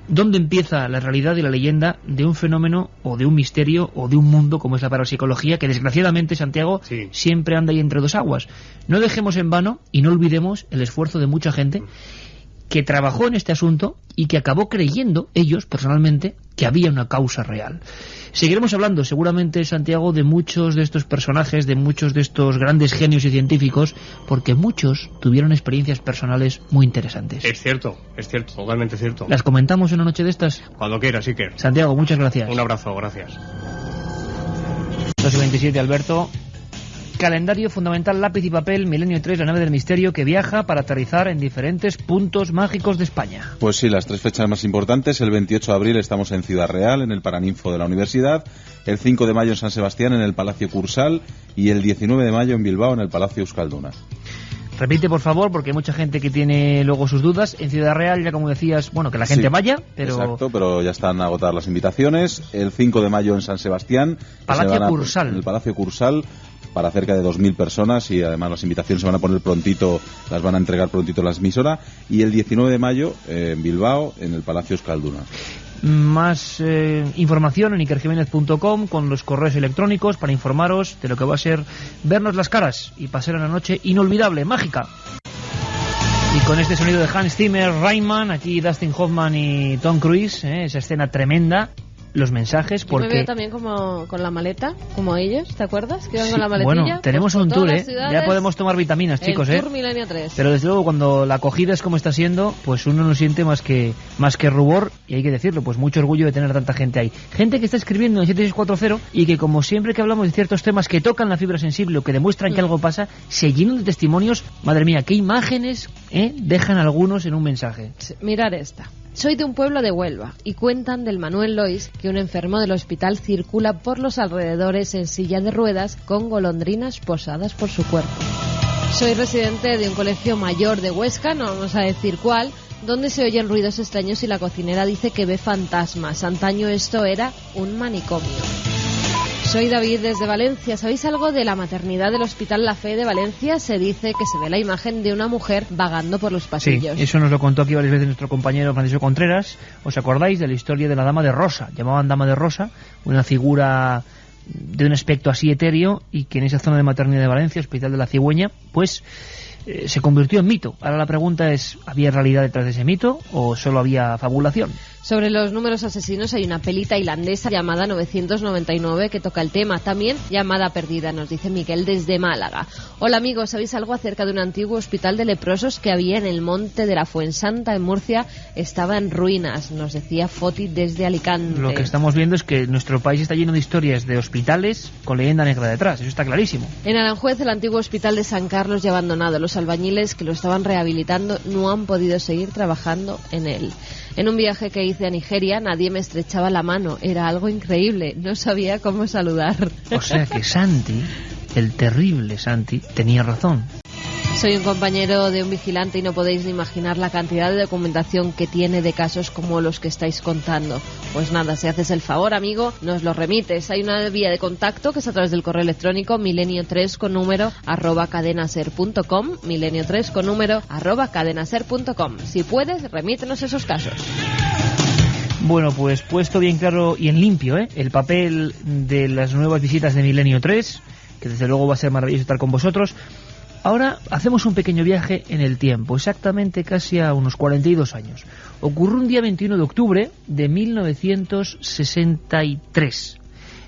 dónde empieza la realidad y la leyenda de un fenómeno o de un misterio o de un mundo como es la parapsicología, que desgraciadamente, Santiago, siempre anda ahí entre dos aguas. No dejemos en vano y no olvidemos el esfuerzo de mucha gente que trabajó en este asunto y que acabó creyendo, ellos personalmente, que había una causa real. Seguiremos hablando seguramente, Santiago, de muchos de estos personajes, de muchos de estos grandes genios y científicos, porque muchos tuvieron experiencias personales muy interesantes. Es cierto, totalmente cierto. ¿Las comentamos una noche de estas? Cuando quieras, Iker. Santiago, muchas gracias. Un abrazo, gracias. 2:27, Alberto. Calendario fundamental, lápiz y papel, Milenio 3, la nave del misterio que viaja para aterrizar en diferentes puntos mágicos de España. Pues sí, las 3 fechas más importantes. El 28 de abril estamos en Ciudad Real, en el Paraninfo de la Universidad. El 5 de mayo en San Sebastián, en el Palacio Cursal. Y el 19 de mayo en Bilbao, en el Palacio Euskalduna. Repite, por favor, porque hay mucha gente que tiene luego sus dudas. En Ciudad Real, ya como decías, bueno, que la gente vaya, pero... Exacto, pero ya están agotadas las invitaciones. El 5 de mayo en San Sebastián. Palacio Cursal. En el Palacio Cursal, para cerca de 2.000 personas, y además las invitaciones se van a poner prontito, las van a entregar prontito en la emisora. Y el 19 de mayo en Bilbao, en el Palacio Euskalduna. Más información en ikerjimenez.com, con los correos electrónicos para informaros de lo que va a ser vernos las caras y pasar una noche inolvidable, mágica. Y con este sonido de Hans Zimmer, Rainman, aquí Dustin Hoffman y Tom Cruise, esa escena tremenda. Los mensajes, porque... Yo me veo también como con la maleta, como ellos, ¿te acuerdas? Que iban con la maletilla. Bueno, tenemos pues un tour, ya podemos tomar vitaminas, chicos, el Tour Milenio 3. Pero desde luego cuando la acogida es como está siendo, pues uno no siente más que rubor, y hay que decirlo, pues mucho orgullo de tener tanta gente ahí. Gente que está escribiendo en 7640 y que, como siempre que hablamos de ciertos temas que tocan la fibra sensible o que demuestran que algo pasa, se llenan de testimonios. Madre mía, qué imágenes dejan algunos en un mensaje. Sí, mirar esta. Soy de un pueblo de Huelva y cuentan del Manuel Lois que un enfermo del hospital circula por los alrededores en silla de ruedas con golondrinas posadas por su cuerpo. Soy residente de un colegio mayor de Huesca, no vamos a decir cuál, donde se oyen ruidos extraños y la cocinera dice que ve fantasmas. Antaño esto era un manicomio. Soy David desde Valencia. ¿Sabéis algo de la maternidad del Hospital La Fe de Valencia? Se dice que se ve la imagen de una mujer vagando por los pasillos. Sí, eso nos lo contó aquí varias veces nuestro compañero Francisco Contreras. ¿Os acordáis de la historia de la Dama de Rosa? Llamaban Dama de Rosa, una figura de un aspecto así etéreo, y que en esa zona de maternidad de Valencia, Hospital de la Cigüeña, pues se convirtió en mito. Ahora la pregunta es, ¿había realidad detrás de ese mito o solo había fabulación? Sobre los números asesinos hay una peli tailandesa llamada 999 que toca el tema. También Llamada Perdida, nos dice Miguel desde Málaga. Hola amigos, ¿sabéis algo acerca de un antiguo hospital de leprosos que había en el monte de la Fuensanta en Murcia? Estaba en ruinas, nos decía Foti desde Alicante. Lo que estamos viendo es que nuestro país está lleno de historias de hospitales con leyenda negra detrás, eso está clarísimo. En Aranjuez, el antiguo hospital de San Carlos ya abandonado. Los albañiles que lo estaban rehabilitando no han podido seguir trabajando en él. En un viaje que hice a Nigeria, nadie me estrechaba la mano. Era algo increíble. No sabía cómo saludar. O sea que Santi, el terrible Santi, tenía razón. Soy un compañero de un vigilante y no podéis ni imaginar la cantidad de documentación que tiene de casos como los que estáis contando. Pues nada, si haces el favor, amigo, nos lo remites. Hay una vía de contacto que es a través del correo electrónico milenio3 con número @cadenaser.com, milenio3 con número @cadenaser.com. Si puedes, remítenos esos casos. Bueno, pues puesto bien claro y en limpio, el papel de las nuevas visitas de Milenio 3, que desde luego va a ser maravilloso estar con vosotros. Ahora hacemos un pequeño viaje en el tiempo, exactamente casi a unos 42 años. Ocurrió un día 21 de octubre de 1963.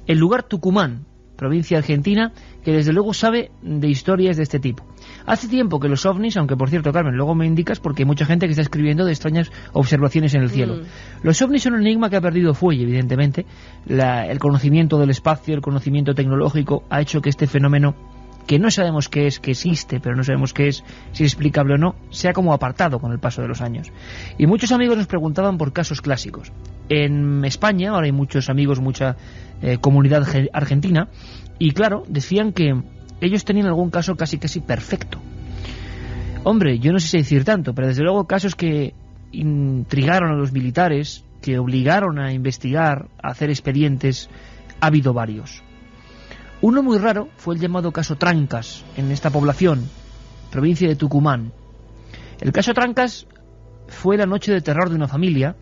El lugar Tucumán, provincia argentina, que desde luego sabe de historias de este tipo. Hace tiempo que los ovnis, aunque por cierto, Carmen, luego me indicas porque hay mucha gente que está escribiendo de extrañas observaciones en el cielo. Los ovnis son un enigma que ha perdido fuelle, evidentemente. El conocimiento del espacio, el conocimiento tecnológico ha hecho que este fenómeno, que no sabemos qué es, que existe, pero no sabemos qué es, si es explicable o no, se ha como apartado con el paso de los años. Y muchos amigos nos preguntaban por casos clásicos. En España ahora hay muchos amigos, mucha comunidad argentina, y claro, decían que ellos tenían algún caso casi perfecto. Hombre, yo no sé si decir tanto, pero desde luego casos que intrigaron a los militares, que obligaron a investigar, a hacer expedientes, ha habido varios. Uno muy raro fue el llamado caso Trancas, en esta población, provincia de Tucumán. El caso Trancas fue la noche de terror de una familia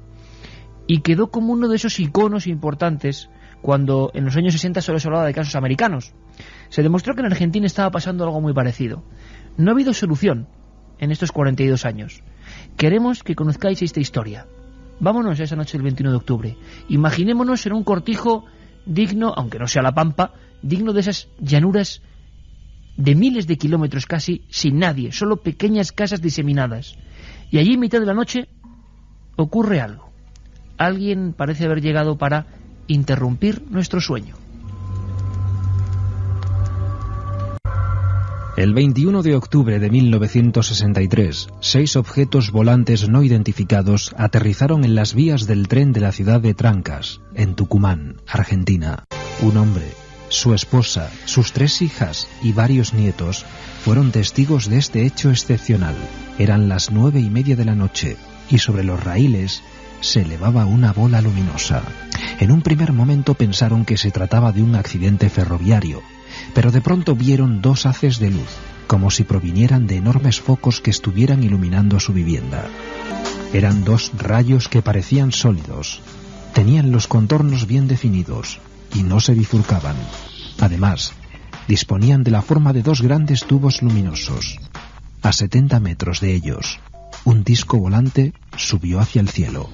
y quedó como uno de esos iconos importantes cuando en los años 60 solo se hablaba de casos americanos. Se demostró que en Argentina estaba pasando algo muy parecido. No ha habido solución en estos 42 años. Queremos que conozcáis esta historia. Vámonos a esa noche del 21 de octubre. Imaginémonos en un cortijo digno, aunque no sea La Pampa, digno de esas llanuras de miles de kilómetros casi, sin nadie, solo pequeñas casas diseminadas. Y allí en mitad de la noche ocurre algo. Alguien parece haber llegado para interrumpir nuestro sueño. El 21 de octubre de 1963, 6 objetos volantes no identificados aterrizaron en las vías del tren de la ciudad de Trancas, en Tucumán, Argentina. Un hombre, su esposa, sus 3 hijas y varios nietos fueron testigos de este hecho excepcional. Eran las 9:30 de la noche y sobre los raíles se elevaba una bola luminosa. En un primer momento pensaron que se trataba de un accidente ferroviario, pero de pronto vieron 2 haces de luz, como si provinieran de enormes focos que estuvieran iluminando su vivienda. Eran 2 rayos que parecían sólidos, tenían los contornos bien definidos y no se bifurcaban. Además, disponían de la forma de 2 grandes tubos luminosos. A 70 metros de ellos, un disco volante subió hacia el cielo.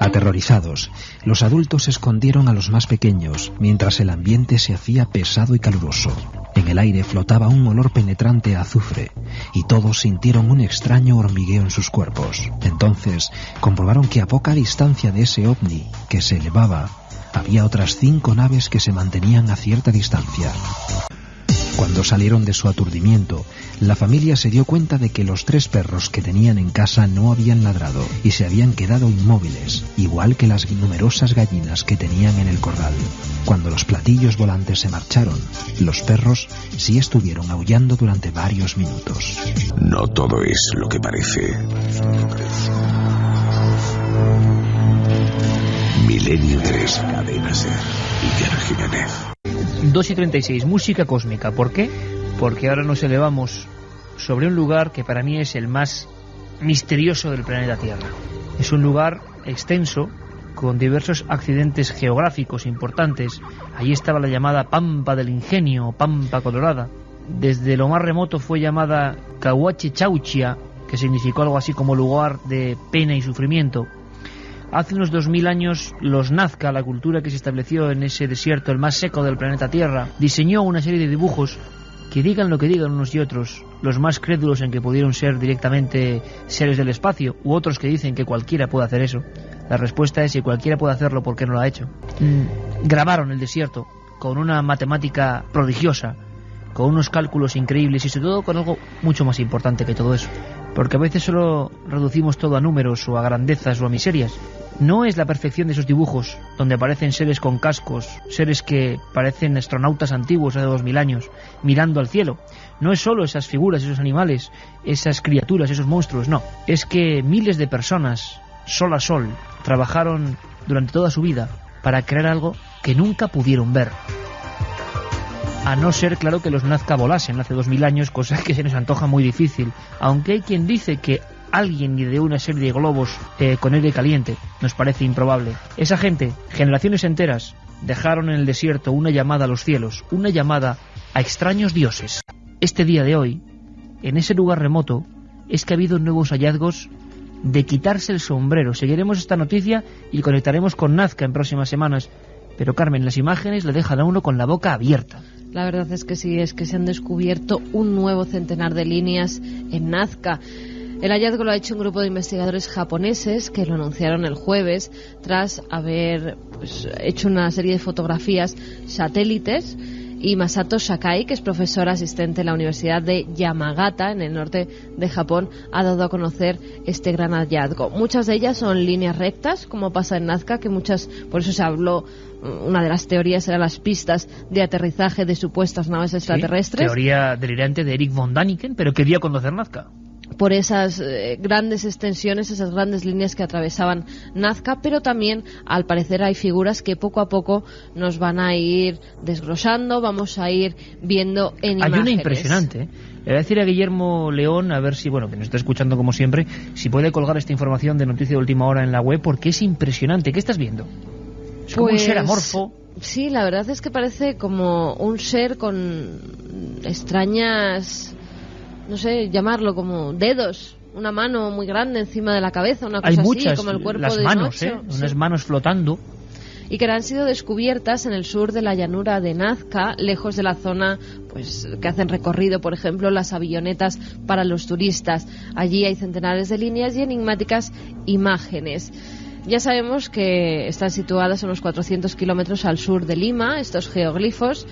Aterrorizados, los adultos escondieron a los más pequeños, mientras el ambiente se hacía pesado y caluroso. En el aire flotaba un olor penetrante a azufre, y todos sintieron un extraño hormigueo en sus cuerpos. Entonces, comprobaron que a poca distancia de ese ovni que se elevaba, había otras 5 naves que se mantenían a cierta distancia. Cuando salieron de su aturdimiento, la familia se dio cuenta de que los 3 perros que tenían en casa no habían ladrado y se habían quedado inmóviles, igual que las numerosas gallinas que tenían en el corral. Cuando los platillos volantes se marcharon, los perros sí estuvieron aullando durante varios minutos. No todo es lo que parece. Milenio 3, Cadena Ser, Iker Jiménez. 2:36, música cósmica. ¿Por qué? Porque ahora nos elevamos sobre un lugar que para mí es el más misterioso del planeta Tierra. Es un lugar extenso, con diversos accidentes geográficos importantes. Allí estaba la llamada Pampa del Ingenio, o Pampa Colorada. Desde lo más remoto fue llamada Cahuache-Chauchia, que significó algo así como lugar de pena y sufrimiento. Hace unos 2000 años, los Nazca, la cultura que se estableció en ese desierto, el más seco del planeta Tierra, diseñó una serie de dibujos que digan lo que digan unos y otros, los más crédulos en que pudieron ser directamente seres del espacio, u otros que dicen que cualquiera puede hacer eso. La respuesta es: si cualquiera puede hacerlo, ¿por qué no lo ha hecho? Grabaron el desierto con una matemática prodigiosa, con unos cálculos increíbles y sobre todo con algo mucho más importante que todo eso. Porque a veces solo reducimos todo a números o a grandezas o a miserias. No es la perfección de esos dibujos, donde aparecen seres con cascos, seres que parecen astronautas antiguos hace 2000 años, mirando al cielo. No es solo esas figuras, esos animales, esas criaturas, esos monstruos, no. Es que miles de personas, sol a sol, trabajaron durante toda su vida para crear algo que nunca pudieron ver. A no ser, claro, que los Nazca volasen hace 2000 años, cosa que se nos antoja muy difícil, aunque hay quien dice que alguien ideó una serie de globos con aire caliente. Nos parece improbable. Esa gente, generaciones enteras, dejaron en el desierto una llamada a los cielos, una llamada a extraños dioses. Este día de hoy, en ese lugar remoto, es que ha habido nuevos hallazgos de quitarse el sombrero. Seguiremos esta noticia y conectaremos con Nazca en próximas semanas. Pero Carmen, las imágenes le dejan a uno con la boca abierta. La verdad es que sí, es que se han descubierto un nuevo centenar de líneas en Nazca. El hallazgo lo ha hecho un grupo de investigadores japoneses que lo anunciaron el jueves tras haber hecho una serie de fotografías satélites. Y Masato Sakai, que es profesor asistente en la Universidad de Yamagata, en el norte de Japón, ha dado a conocer este gran hallazgo. Muchas de ellas son líneas rectas, como pasa en Nazca, que muchas, por eso se habló, una de las teorías eran las pistas de aterrizaje de supuestas naves extraterrestres. Sí, teoría delirante de Eric von Daniken, pero quería conocer Nazca. por esas grandes extensiones, esas grandes líneas que atravesaban Nazca, pero también al parecer hay figuras que poco a poco nos van a ir desglosando, vamos a ir viendo en imágenes. Hay una impresionante, ¿eh? Le voy a decir a Guillermo León, a ver si, bueno, que nos está escuchando como siempre, si puede colgar esta información de Noticia de Última Hora en la web, porque es impresionante. ¿Qué estás viendo? Es como un ser amorfo. Sí, la verdad es que parece como un ser con extrañas, no sé, llamarlo como dedos, una mano muy grande encima de la cabeza, una cosa hay muchas, así, como el cuerpo las de manos, Nacho, unas manos flotando. Y que han sido descubiertas en el sur de la llanura de Nazca, lejos de la zona pues que hacen recorrido, por ejemplo, las avionetas para los turistas. Allí hay centenares de líneas y enigmáticas imágenes. Ya sabemos que están situadas a unos 400 kilómetros al sur de Lima, estos geoglifos,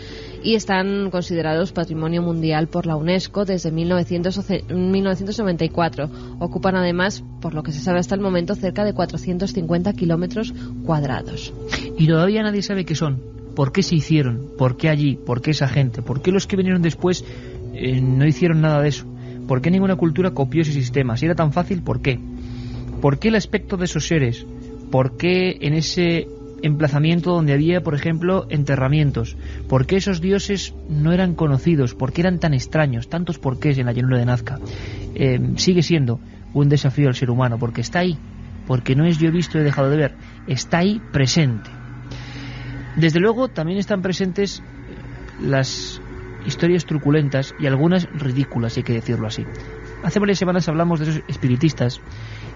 y están considerados Patrimonio Mundial por la UNESCO desde 1994. Ocupan además, por lo que se sabe hasta el momento, cerca de 450 kilómetros cuadrados. Y todavía nadie sabe qué son, por qué se hicieron, por qué allí, por qué esa gente, por qué los que vinieron después no hicieron nada de eso, por qué ninguna cultura copió ese sistema. Si era tan fácil, ¿por qué? ¿Por qué el aspecto de esos seres? ¿Por qué en ese emplazamiento donde había, por ejemplo, enterramientos? ¿Por qué esos dioses no eran conocidos? ¿Por qué eran tan extraños? Tantos porqués en la llanura de Nazca. Sigue siendo un desafío al ser humano, porque está ahí, porque no es yo he visto y he dejado de ver, está ahí presente. Desde luego también están presentes las historias truculentas y algunas ridículas, hay que decirlo así. Hace varias semanas hablamos de esos espiritistas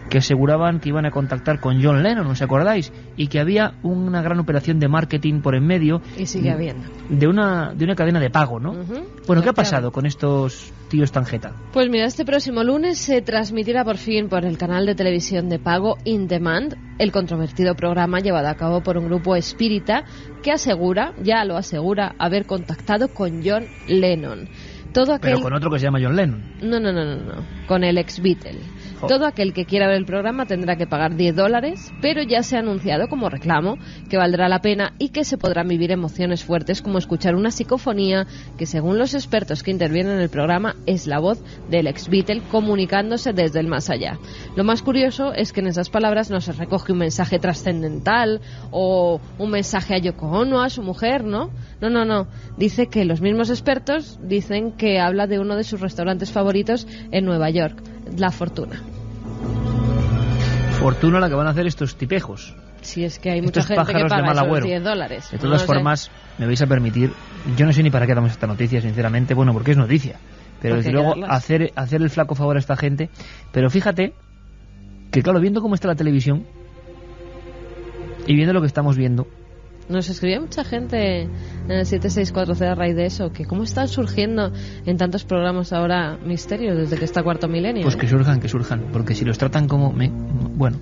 que aseguraban que iban a contactar con John Lennon, ¿os acordáis? Y que había una gran operación de marketing por en medio. Y sigue habiendo. De una cadena de pago, ¿no? Bueno, ¿qué ha pasado con estos tíos tan jeta? Pues mira, este próximo lunes se transmitirá por fin por el canal de televisión de pago In Demand el controvertido programa llevado a cabo por un grupo espírita que asegura, ya lo asegura, haber contactado con John Lennon. Pero con otro que se llama John Lennon. No, con el ex Beatle. Todo aquel que quiera ver el programa tendrá que pagar $10, pero ya se ha anunciado como reclamo que valdrá la pena y que se podrán vivir emociones fuertes como escuchar una psicofonía que, según los expertos que intervienen en el programa, es la voz del ex Beatle comunicándose desde el más allá. Lo más curioso es que en esas palabras no se recoge un mensaje trascendental o un mensaje a Yoko Ono, a su mujer, ¿no? No. Dice que los mismos expertos dicen que habla de uno de sus restaurantes favoritos en Nueva York, La Fortuna. Fortuna la que van a hacer estos tipejos. Si es que hay mucha gente que paga esos $10. De todas formas, me vais a permitir, yo no sé ni para qué damos esta noticia, sinceramente, bueno, porque es noticia, pero desde luego hacer el flaco favor a esta gente. Pero fíjate que, claro, viendo cómo está la televisión y viendo lo que estamos viendo, nos escribía mucha gente en el 764C a raíz de eso, que cómo están surgiendo en tantos programas ahora misterios desde que está Cuarto Milenio. Pues que surjan, porque si los tratan como... Bueno,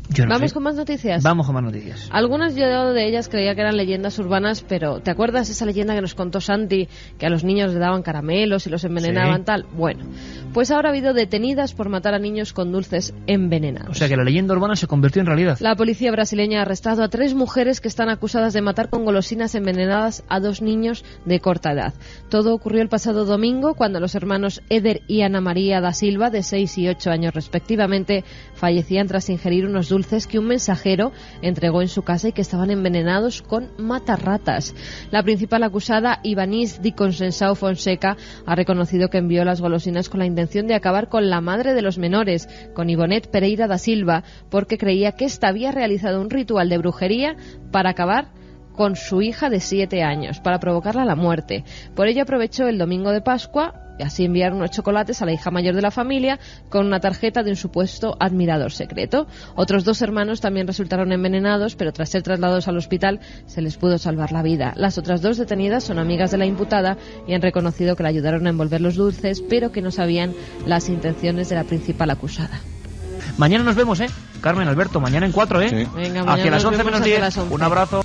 yo no ¿Vamos sé. con más noticias? Vamos con más noticias. Algunas yo de ellas creía que eran leyendas urbanas, pero ¿te acuerdas esa leyenda que nos contó Santi, que a los niños le daban caramelos y los envenenaban, sí, tal? Bueno, pues ahora ha habido detenidas por matar a niños con dulces envenenados. O sea que la leyenda urbana se convirtió en realidad. La policía brasileña ha arrestado a 3 mujeres que están acusadas de matar con golosinas envenenadas a 2 niños de corta edad. Todo ocurrió el pasado domingo, cuando los hermanos Éder y Ana María da Silva, de 6 y 8 años respectivamente, fallecían tras ingerir unos dulces que un mensajero entregó en su casa y que estaban envenenados con matarratas. La principal acusada, Ibanez Di Conceição Fonseca, ha reconocido que envió las golosinas con la intención de acabar con la madre de los menores, con Ivonete Pereira da Silva, porque creía que ésta había realizado un ritual de brujería para acabar con su hija de 7 años, para provocarla a la muerte. Por ello aprovechó el domingo de Pascua y así enviar unos chocolates a la hija mayor de la familia con una tarjeta de un supuesto admirador secreto. Otros 2 hermanos también resultaron envenenados, pero tras ser trasladados al hospital se les pudo salvar la vida. Las otras 2 detenidas son amigas de la imputada y han reconocido que la ayudaron a envolver los dulces, pero que no sabían las intenciones de la principal acusada. Mañana nos vemos, Carmen, Alberto, mañana en 4, Sí. Venga, hacia las 11 menos 10. Un abrazo.